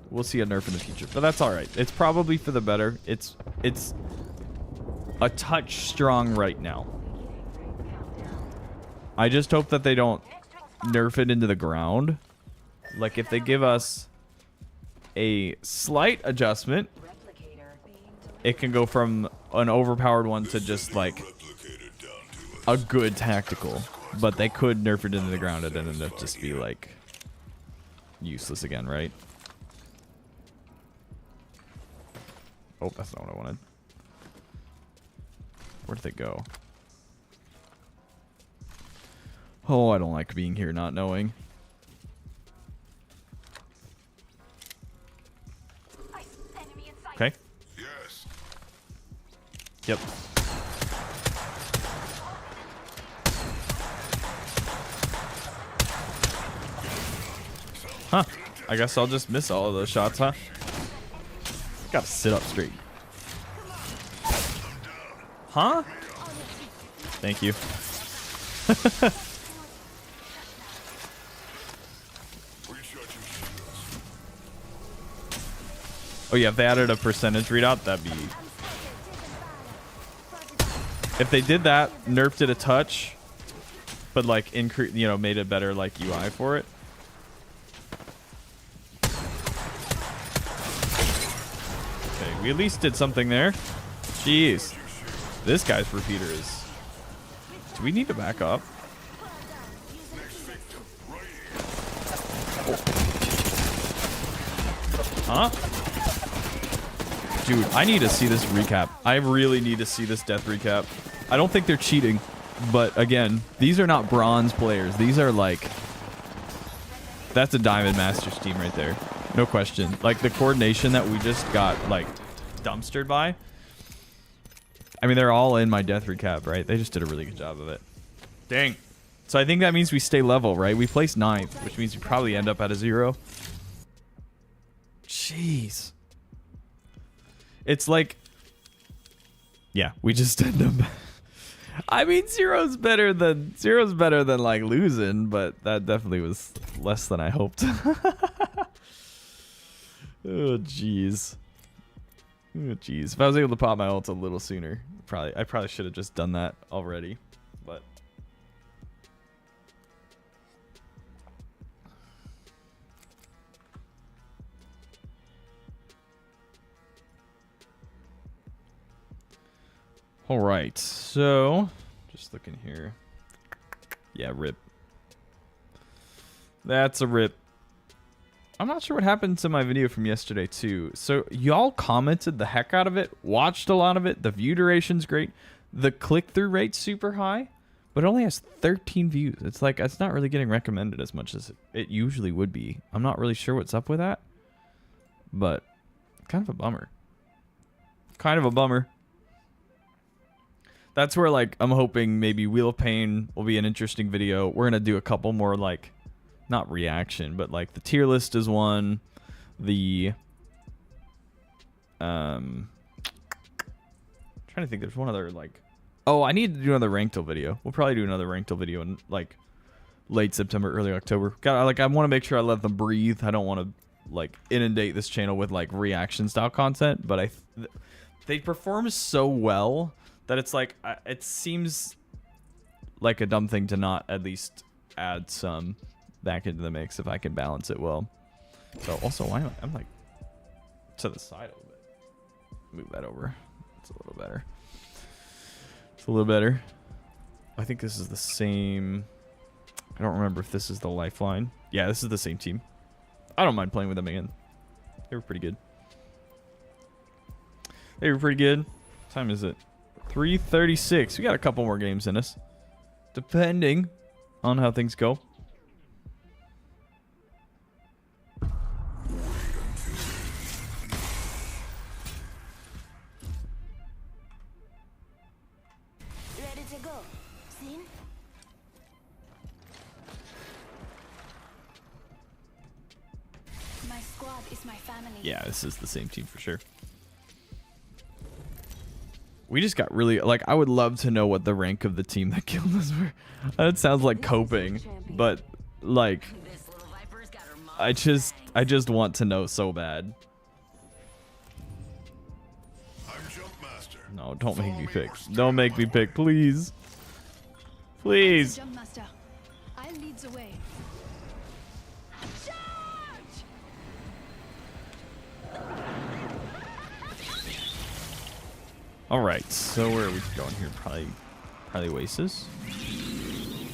we'll see a nerf in the future, but that's all right. It's probably for the better. It's a touch strong right now. I just hope that they don't nerf it into the ground. Like if they give us a slight adjustment, it can go from an overpowered one to just like a good tactical, but they could nerf it into the ground and then end up just be like useless again, right? Oh, that's not what I wanted. Where did they go? Oh, I don't like being here not knowing. Okay. Yes. Yep. Huh. I guess I'll just miss all of those shots, huh? Gotta sit up straight. Huh? Thank you. Oh yeah, if they added a percentage readout, that'd be... If they did that, nerfed it a touch, but like made a better like UI for it. Okay, we at least did something there. Jeez. This guy's repeater is... Do we need to back up? Huh? Dude, I need to see this recap. I really need to see this death recap. I don't think they're cheating, but again, these are not bronze players. These are like... That's a Diamond Masters team right there. No question. Like the coordination that we just got like dumpstered by. I mean, they're all in my death recap, right? They just did a really good job of it. Dang. So I think that means we stay level, right? We placed 9th, which means we probably end up at a 0. Jeez. It's like... Yeah, we just end up... I mean, zero's better than like losing, but that definitely was less than I hoped. Oh, jeez. Oh, jeez. If I was able to pop my ult a little sooner, I probably should have just done that already, but... All right, so just looking here. Yeah, rip. That's a rip. I'm not sure what happened to my video from yesterday too. So y'all commented the heck out of it, watched a lot of it. The view duration's great. The click-through rate's super high, but it only has 13 views. It's like, it's not really getting recommended as much as it usually would be. I'm not really sure what's up with that, but kind of a bummer. Kind of a bummer. That's where, like, I'm hoping maybe Wheel of Pain will be an interesting video. We're going to do a couple more, like, not reaction, but, like, the tier list is one. The, trying to think, there's one other, like, oh, I need to do another Ranked video. We'll probably do another Ranked video in, like, late September, early October. I want to make sure I let them breathe. I don't want to, like, inundate this channel with, like, reaction style content, but they perform so well that it's like, it seems like a dumb thing to not at least add some back into the mix if I can balance it well. So also, why I'm like to the side a little bit. Move that over. It's a little better. It's a little better. I think this is the same. I don't remember if this is the Lifeline. Yeah, this is the same team. I don't mind playing with them again. They were pretty good. They were pretty good. What time is it? 3:36. We got a couple more games in us, depending on how things go. Ready to go. Seen? My squad is my family. Yeah, this is the same team for sure. We just got really, like, I would love to know what the rank of the team that killed us were. That sounds like coping, but, like, I just want to know so bad. I'm Jumpmaster. No, don't make me pick. Don't make me pick, please. Please. Jumpmaster, I'll lead the way. All right, so where are we going here? Probably Oasis.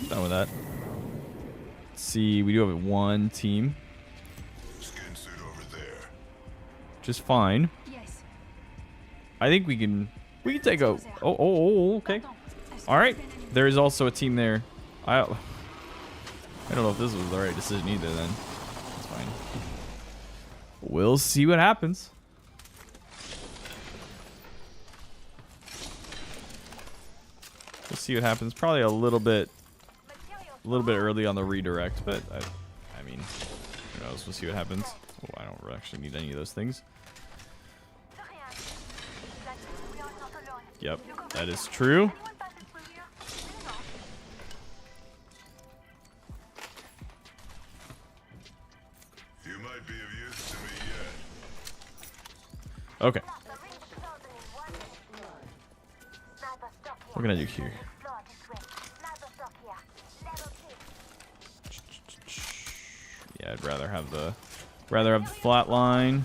Done with that. Let's see, we do have one team, Skin suit over there. which is fine. Yes. I think we can take a. Oh, okay. All right, there is also a team there. I don't know if this was the right decision either. Then that's fine. We'll see what happens. We'll see what happens. Probably a little bit early on the redirect, but I mean, who knows? We'll see what happens. Oh, I don't actually need any of those things. Yep, that is true. You might be of use to me yet. Okay. What can I do here? Yeah, I'd rather have the flat line.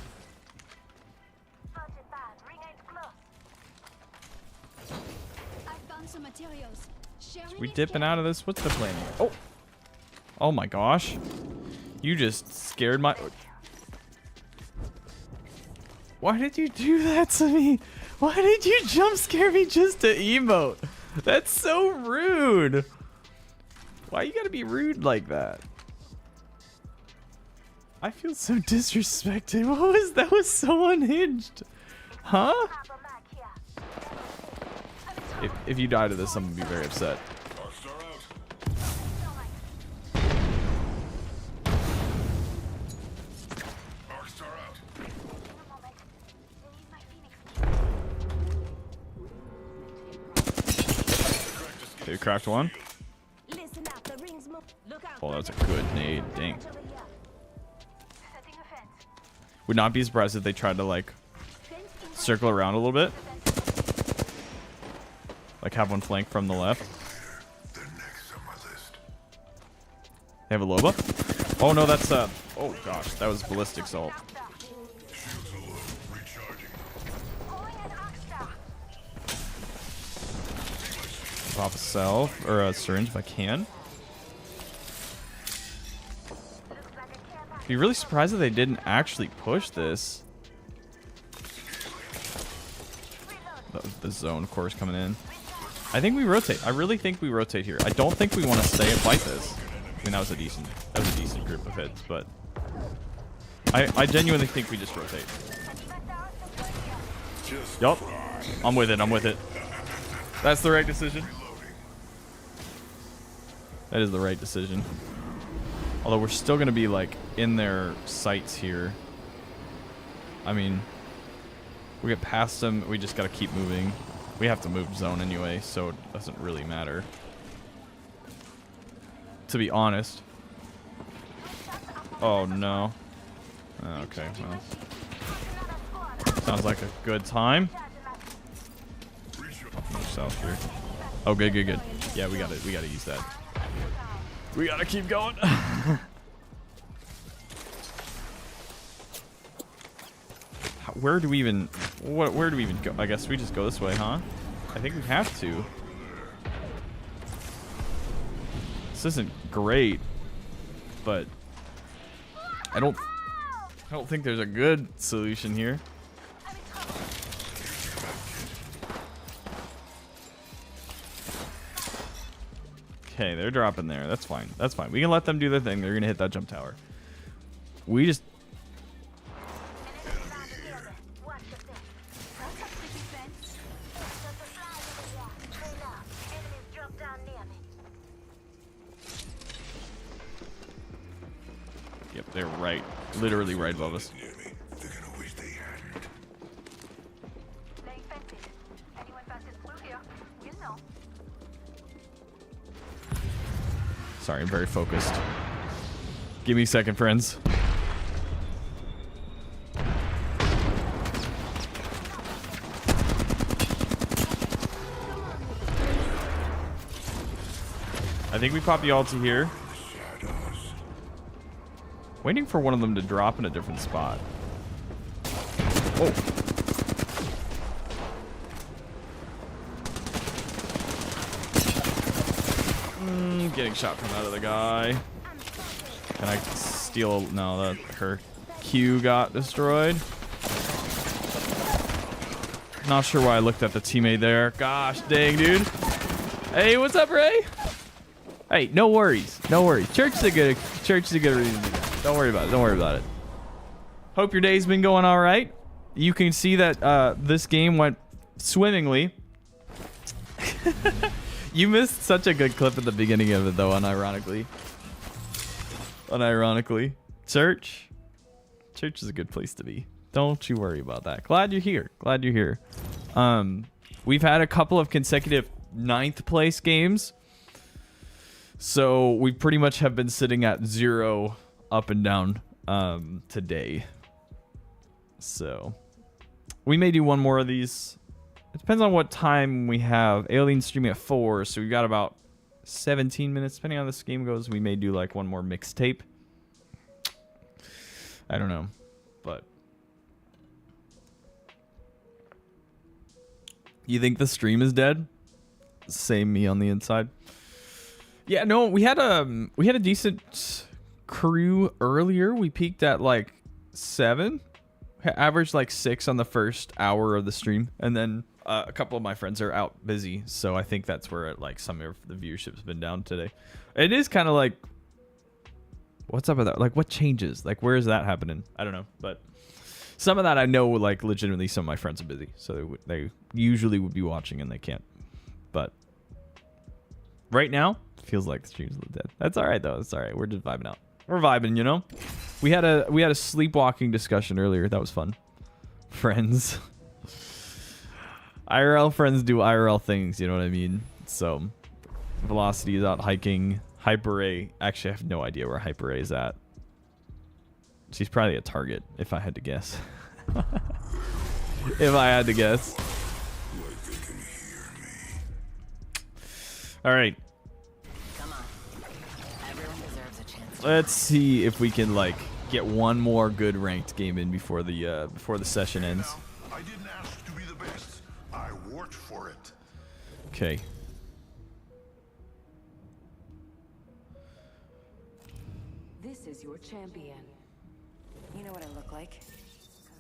I've found some materials. Sharing We is dipping caring. out of this? What's the plan here? Oh! Oh my gosh. You just scared my... Why did you do that to me? Why did you jump scare me just to emote? That's so rude. Why you gotta be rude like that? I feel so disrespected. What was that? Was so unhinged. Huh? If you die to this, I'm gonna be very upset. Rockstar out. Rockstar out. Okay, cracked one. Listen up, the rings move. Look out. Oh, that's a good nade. Dang. Would not be surprised if they tried to, like, circle around a little bit. Like, have one flank from the left. They're next on my list. They have a Loba? Oh, no, that's, oh, gosh. That was ballistic salt. Shields are low. Recharging. Pop a self, or a syringe if I can. Be really surprised if they didn't actually push this. The zone, of course, coming in. I think we rotate. I really think we rotate here. I don't think we want to stay and fight this. I mean, that was a decent group of hits, but I genuinely think we just rotate. Yup. I'm with it. I'm with it. That's the right decision. That is the right decision. Although we're still going to be like in their sights here. I mean, we get past them. We just got to keep moving. We have to move zone anyway, so it doesn't really matter. To be honest. Oh no. Okay, well. Sounds like a good time. Move south here. Oh, good, good, good. Yeah, we gotta use that. We gotta keep going. Where do we even? Where do we even go? I guess we just go this way, huh? I think we have to. This isn't great, but I don't think there's a good solution here. Okay, they're dropping there. That's fine. That's fine. We can let them do their thing. They're gonna hit that jump tower. We just. Yep, they're right. Literally right above us. Sorry, I'm very focused. Give me a second, friends. I think we popped the ulti here. Waiting for one of them to drop in a different spot. Oh. Getting shot from that other guy. Can I steal? No, her Q got destroyed. Not sure why I looked at the teammate there. Gosh dang, dude. Hey, what's up, Ray? Hey, no worries. No worries. Church is a good reason to do that. Don't worry about it. Don't worry about it. Hope your day's been going all right. You can see that this game went swimmingly. You missed such a good clip at the beginning of it, though, unironically. Unironically. Church is a good place to be. Don't you worry about that. Glad you're here. Glad you're here. We've had a couple of consecutive 9th place games. So we pretty much have been sitting at 0 up and down today. So we may do one more of these. It depends on what time we have. Alien's streaming at 4, so we've got about 17 minutes. Depending on how this game goes, we may do like one more mixtape. I don't know, but you think the stream is dead? Same me on the inside. Yeah, no, we had a decent crew earlier. We peaked at like 7. Averaged like 6 on the first hour of the stream, and then a couple of my friends are out busy, so I think that's where like some of the viewership's been down today. It is kind of like, what's up with that? Like, what changes? Like, where is that happening? I don't know, but some of that I know, like, legitimately some of my friends are busy, so they usually would be watching and they can't. But right now, it feels like the stream's a little dead. That's all right though. It's all right. We're just vibing out. We're vibing, you know. We had a sleepwalking discussion earlier. That was fun. Friends. IRL friends do IRL things, you know what I mean? So, Velocity is out hiking. Hyper A. Actually, I have no idea where Hyper A is at. She's probably a target, if I had to guess. If I had to guess. All right. Come on. Everyone deserves a chance. Let's see if we can like get one more good ranked game in before the session ends. I didn't ask to be the best. I worked for it. Okay. This is your champion. know what I look like.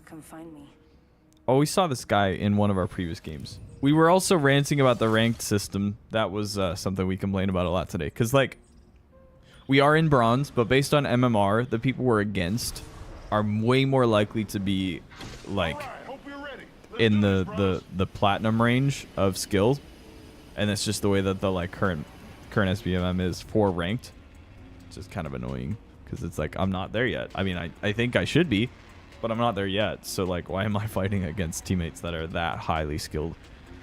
Come find me. Oh, we saw this guy in one of our previous games. We were also ranting about the ranked system. That was something we complained about a lot today. Because, like, we are in bronze, but based on MMR, the people we're against are way more likely to be, like, in the platinum range of skills. And that's just the way that the, like, current SBMM is for ranked. It's just kind of annoying. Because it's like, I'm not there yet. I mean, I think I should be, but I'm not there yet. So, like, why am I fighting against teammates that are that highly skilled?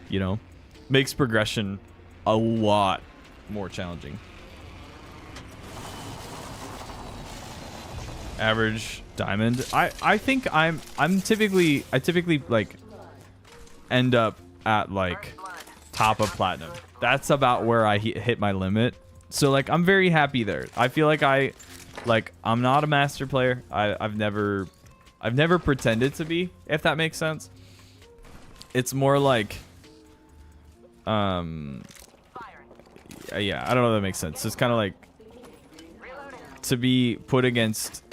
You know? Makes progression a lot more challenging. Average diamond. I think I typically like end up at like top of platinum. That's about where I hit my limit. So like I'm very happy there. I feel like I'm not a master player. I've never pretended to be, if that makes sense. It's more like yeah, I don't know if that makes sense. It's kind of like to be put against,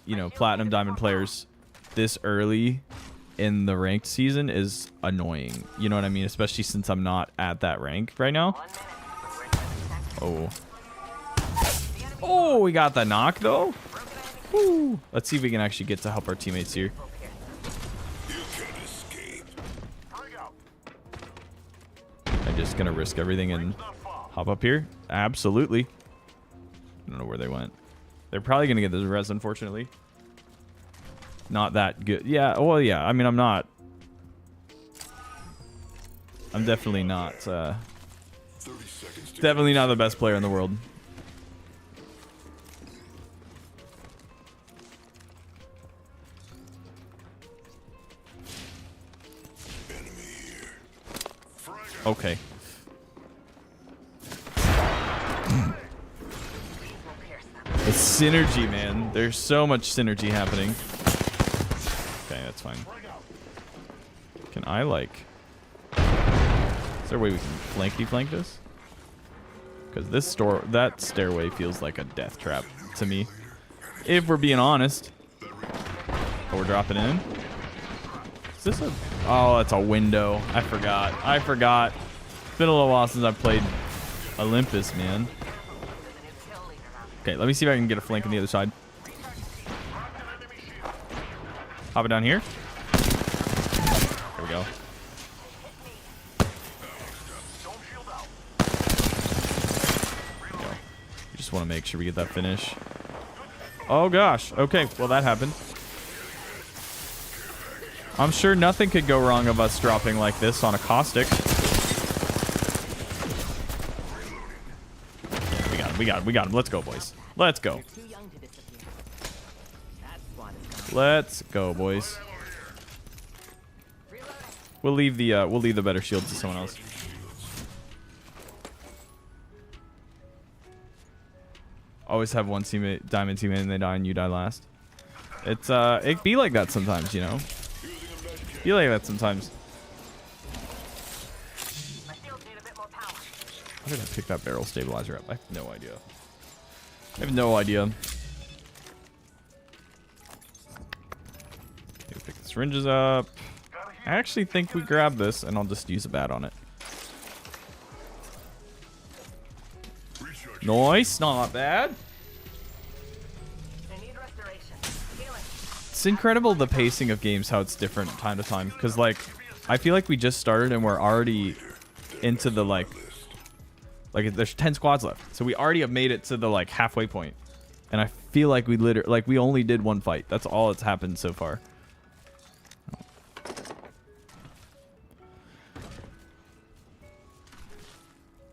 you know, platinum diamond players this early in the ranked season is annoying. You know what I mean? Especially since I'm not at that rank right now. Oh. Oh, we got the knock though. Woo. Let's see if we can actually get to help our teammates here. I'm just gonna risk everything and hop up here. Absolutely. I don't know where they went. They're probably gonna get this res, unfortunately. Not that good. Yeah, well, yeah. I mean, I'm definitely not. Definitely not the best player in the world. Okay. The synergy, man. There's so much synergy happening. Okay, that's fine. Can I, like... Is there a way we can flank this? Because that stairway feels like a death trap to me. If we're being honest. Oh, we're dropping in? Is this a... Oh, that's a window. I forgot. It's been a little while since I've played Olympus, man. Okay, let me see if I can get a flank on the other side. Hop it down here. There we go. You just want to make sure we get that finish. Oh gosh. Okay, well that happened. I'm sure nothing could go wrong of us dropping like this on a caustic. Yeah, we got him. Let's go, boys. Let's go. Let's go, boys. We'll leave the better shield to someone else. Always have one teammate, diamond teammate, and they die and you die last. It's it be like that sometimes, you know. Be like that sometimes. How did I pick that barrel stabilizer up? I have no idea. Pick the syringes up. I actually think we grab this and I'll just use a bat on it. Nice, not bad. It's incredible the pacing of games, how it's different time to time. Because, like, I feel like we just started and we're already into the, like there's 10 squads left. So we already have made it to the, like, halfway point. And I feel like we only did one fight. That's all that's happened so far.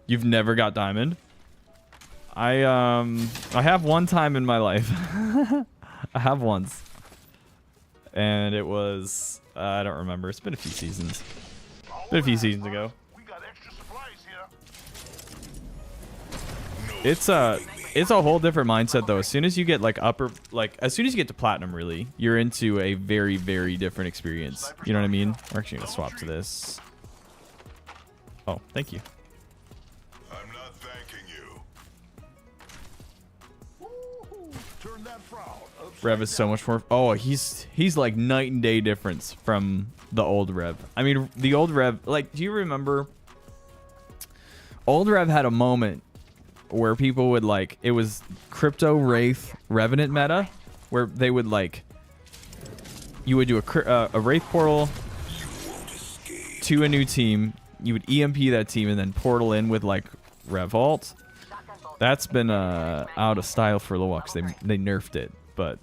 You've never got diamond? I have one time in my life. I have once. And it was I don't remember. It's been a few seasons. Ago. It's a whole different mindset though. As soon as you get as soon as you get to platinum, really, you're into a very, very different experience. You know what I mean? We're actually gonna swap to this. Oh, thank you. I'm not thanking you. Rev is so much more. Oh, he's like night and day difference from the old Rev. I mean, the old Rev. Like, do you remember? Old Rev had a moment where people would like, it was Crypto Wraith Revenant meta, where they would like, you would do a Wraith portal to a new team. You would EMP that team and then portal in with like Revolt. That's been out of style for a little while because they nerfed it, but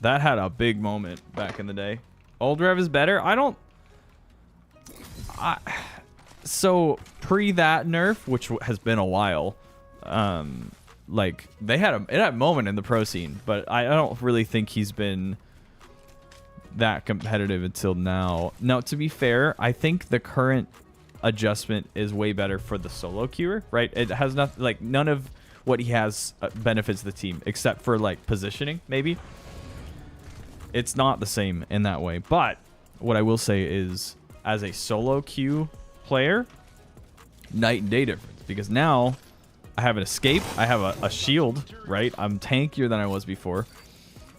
that had a big moment back in the day. Old Rev is better. So pre that nerf, which has been a while, like it had a moment in the pro scene, but I don't really think he's been that competitive until now. Now, to be fair, I think the current adjustment is way better for the solo queuer, right? It has nothing, like none of what he has benefits the team except for like positioning, maybe. It's not the same in that way, but what I will say is, as a solo queue player, night and day difference, because now I have an escape, I have a shield, right? I'm tankier than I was before.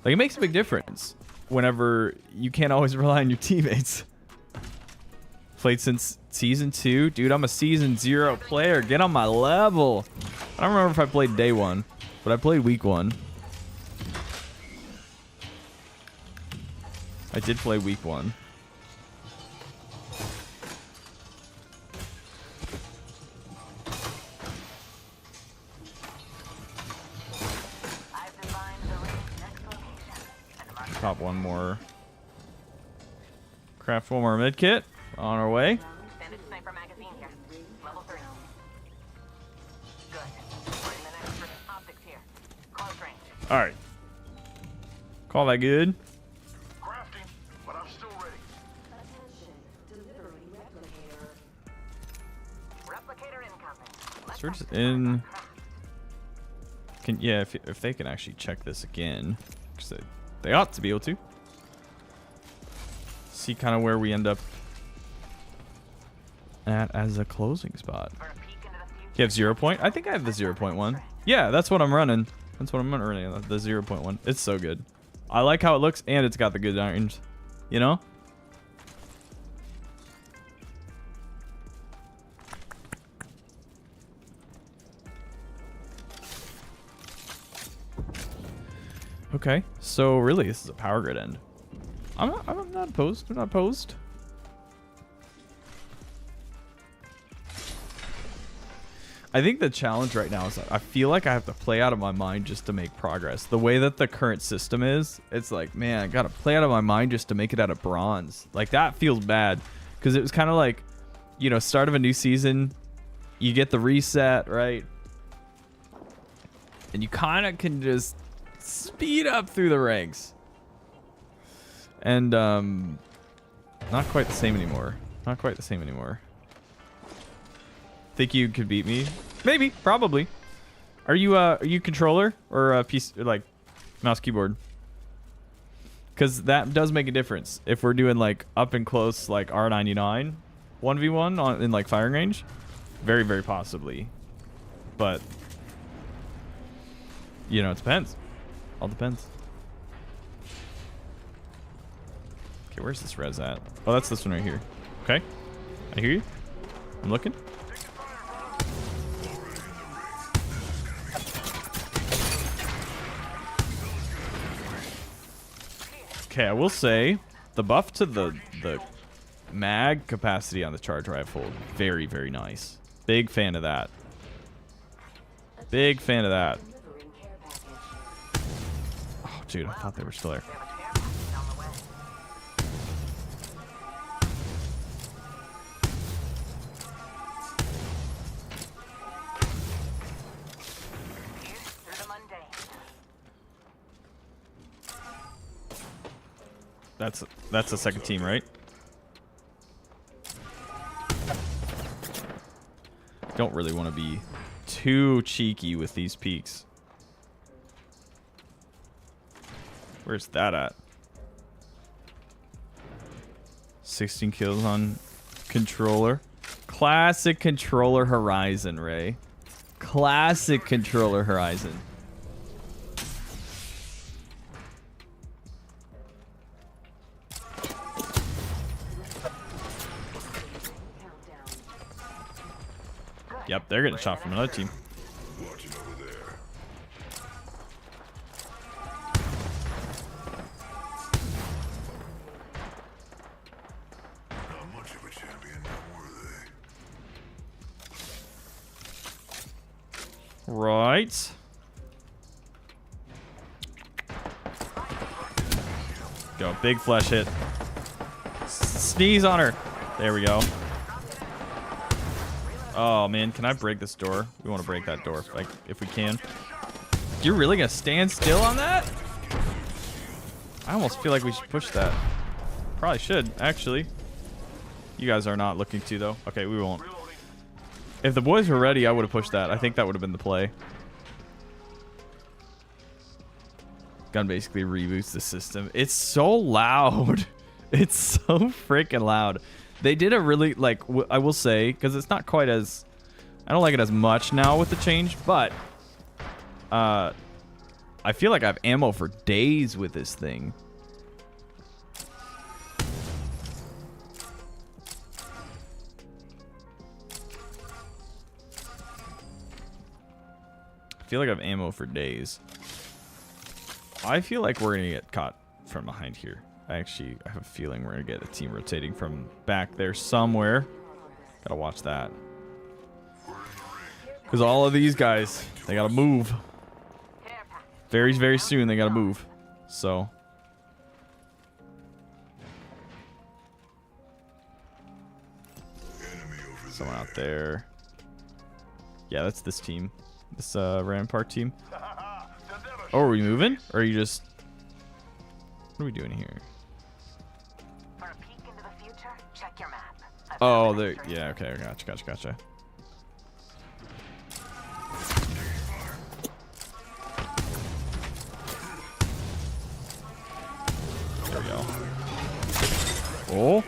Like, it makes a big difference whenever you can't always rely on your teammates. Played since season 2. Dude, I'm a season 0 player. Get on my level. I don't remember if I played day 1, but I played week 1. I did play week 1. Pop one more. Craft one more med kit. On our way. Bandit sniper magazine here. Level 3. Good. Bring the next group of optics here. Close range. All right. Call that good. Crafting, but I'm still ready. Replicator incoming. So we're just in. Yeah, if they can actually check this again, because they ought to be able to. See kind of where we end up at as a closing spot. You have 0 point? I think I have the 0.1. Yeah, that's what I'm running. That's what I'm running, the 0.1. It's so good. I like how it looks, and it's got the good range. You know? Okay, so really this is a power grid end. I'm not opposed. I'm not opposed. I think the challenge right now is that I feel like I have to play out of my mind just to make progress. The way that the current system is, it's like, man, I gotta play out of my mind just to make it out of bronze. Like, that feels bad, because it was kind of like, you know, start of a new season, you get the reset, right? And you kind of can just speed up through the ranks. And not quite the same anymore. Not quite the same anymore. Think you could beat me? Maybe, probably. Are you controller or a piece, like mouse keyboard? Because that does make a difference. If we're doing like up and close, like R99 1v1 in like firing range, very, very possibly. But you know, it depends. All depends. Okay, where's this res at? Oh, that's this one right here. Okay, I hear you. I'm looking. Okay, I will say the buff to the mag capacity on the charge rifle, very, very nice. Big fan of that. Big fan of that. Oh, dude, I thought they were still there. That's the second team, right? Don't really want to be too cheeky with these peaks. Where's that at? 16 kills on controller. Classic controller Horizon, Ray. Classic controller Horizon. Yep, they're getting shot from another team. Watching over there. Not much of a champion, were they? Right. Go, big flesh hit. Sneeze on her. There we go. Oh man, can I break this door? We want to break that door, like if we can. You're really gonna stand still on that? I almost feel like we should push that. Probably should, actually. You guys are not looking to though. Okay, we won't. If the boys were ready, I would have pushed that. I think that would have been the play. Gun basically reboots the system. It's so loud. It's so freaking loud. They did a really, like, I will say, because it's not quite as, I don't like it as much now with the change, but I feel like I have ammo for days with this thing. I feel like I have ammo for days. I feel like we're gonna get caught from behind here. I have a feeling we're gonna get a team rotating from back there somewhere. Gotta watch that. Because all of these guys, they gotta move. Very, very soon they gotta move. So. Someone out there. Yeah, that's this team. This Rampart team. Oh, are we moving? Or are you just... What are we doing here? For a peek into the future, check your map. Oh, there. Yeah, okay. Gotcha. There we go. Oh.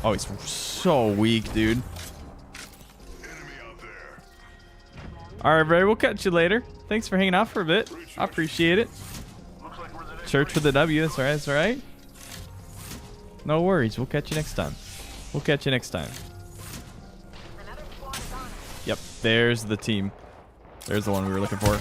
Oh, he's so weak, dude. All right, everybody. We'll catch you later. Thanks for hanging out for a bit. I appreciate it. Church for the W. That's all right. That's all right. No worries. We'll catch you next time. Yep. There's the team. There's the one we were looking for.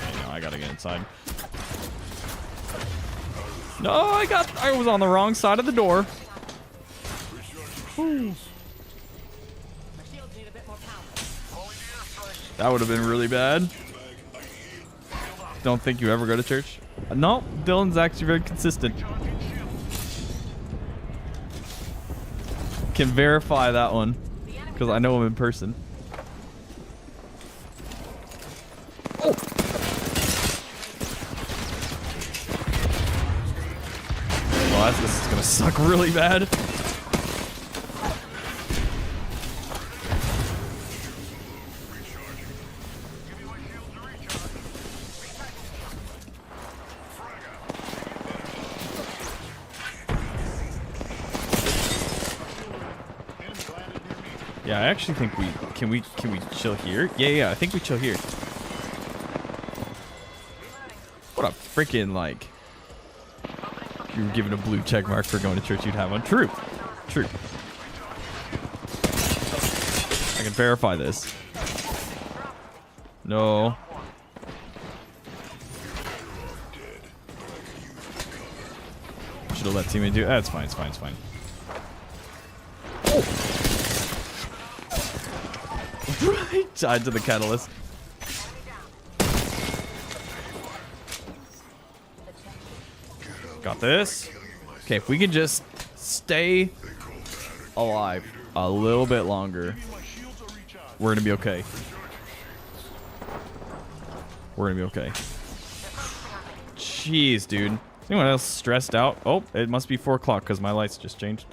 Okay, now I gotta get inside. No, I was on the wrong side of the door. Whew. That would have been really bad. Don't think you ever go to church? No, Dylan's actually very consistent. Can verify that one because I know him in person. Oh. Well, this is gonna suck really bad. Yeah, I actually think can we chill here? Yeah, I think we chill here. What a freaking, like, you were given a blue check mark for going to church, you'd have one. True. I can verify this. No. Should have let teammate do it. That's fine, it's fine. Right, tied to the catalyst. Got this. Okay, if we can just stay alive a little bit longer, we're gonna be okay. Jeez, dude. Anyone else stressed out? Oh, it must be 4 o'clock because my lights just changed.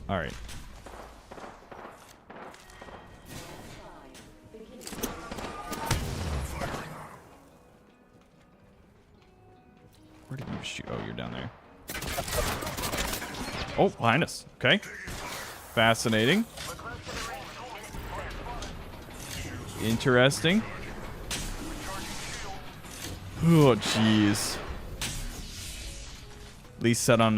All right. Where did you shoot? Oh, you're down there. Oh, behind us. Okay. Fascinating. Interesting. Oh, jeez. At least set on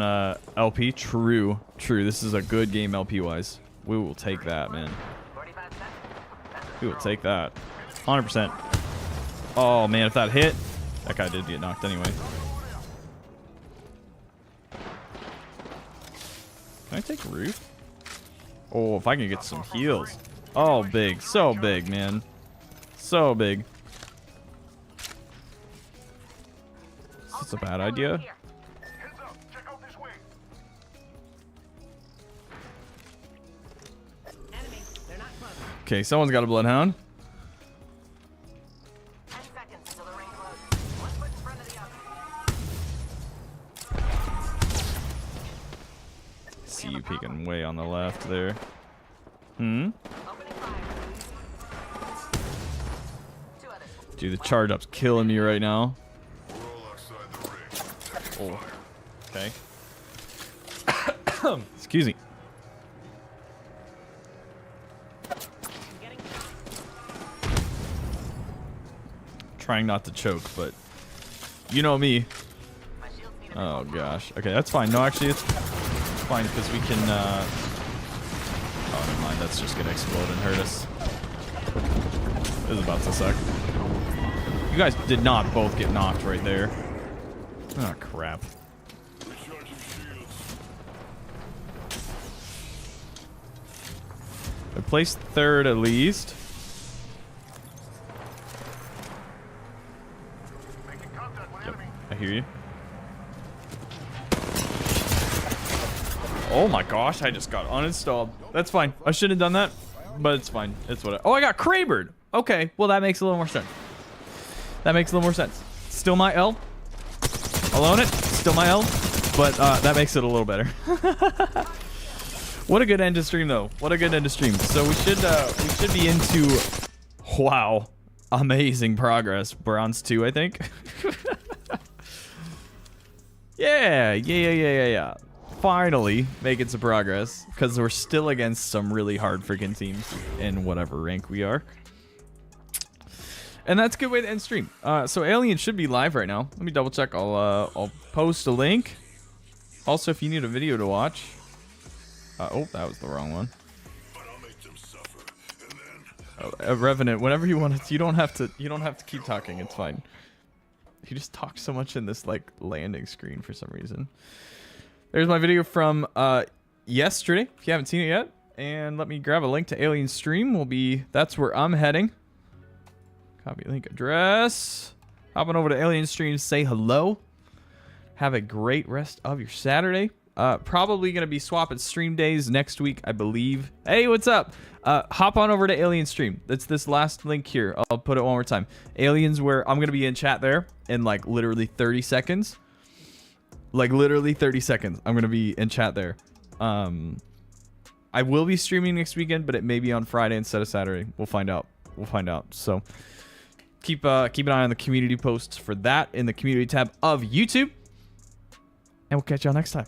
LP. True. True. This is a good game LP-wise. We will take that, man. 45 seconds. We will take that. 100%. Oh, man, if that hit... That guy did get knocked anyway. Can I take roof? Oh, if I can get some heals. Oh, big. So big, man. So big. Is this a bad idea? Okay, someone's got a bloodhound. 10 seconds until the ring closes. One foot in front of the other. See you peeking way on the left there. Hmm? Opening fire. 2 others. Dude, the charge up's killing me right now. We're all outside the ring. Oh. Okay. Excuse me. Trying not to choke, but you know me. My shield speed of Oh gosh. Okay, that's fine. No, actually, it's fine because we can. Oh, never mind. That's just gonna explode and hurt us. This is about to suck. You guys did not both get knocked right there. Oh crap. Recharging shields. I placed third at least. Yep, I hear you. Oh my gosh, I just got uninstalled. That's fine. I shouldn't have done that, but it's fine. It's what. Oh, I got Krabered. Okay, well that makes a little more sense. That makes a little more sense. Still my L. I'll own it. Still my L, but that makes it a little better. What a good end to stream, though. What a good end to stream. So we should be into, wow, amazing progress. Bronze 2, I think. Yeah. Finally making some progress because we're still against some really hard freaking teams in whatever rank we are. And that's a good way to end stream. So Alien should be live right now. Let me double check. I'll post a link. Also, if you need a video to watch. Oh, that was the wrong one. But I'll make them suffer. And then Revenant, whenever you want to, you don't have to keep talking. It's fine. You just talk so much in this like landing screen for some reason. There's my video from yesterday. If you haven't seen it yet, and let me grab a link to Alien stream. That's where I'm heading. Copy link address. Hopping over to Alien stream, say hello. Have a great rest of your Saturday. Probably gonna be swapping stream days next week, I believe. Hey, what's up? Hop on over to Alien stream. That's this last link here. I'll put it one more time. Aliens, where I'm gonna be in chat there in like literally 30 seconds. Like literally 30 seconds. I'm gonna be in chat there. I will be streaming next weekend, but it may be on Friday instead of Saturday. We'll find out. So keep an eye on the community posts for that in the community tab of YouTube. And we'll catch y'all next time.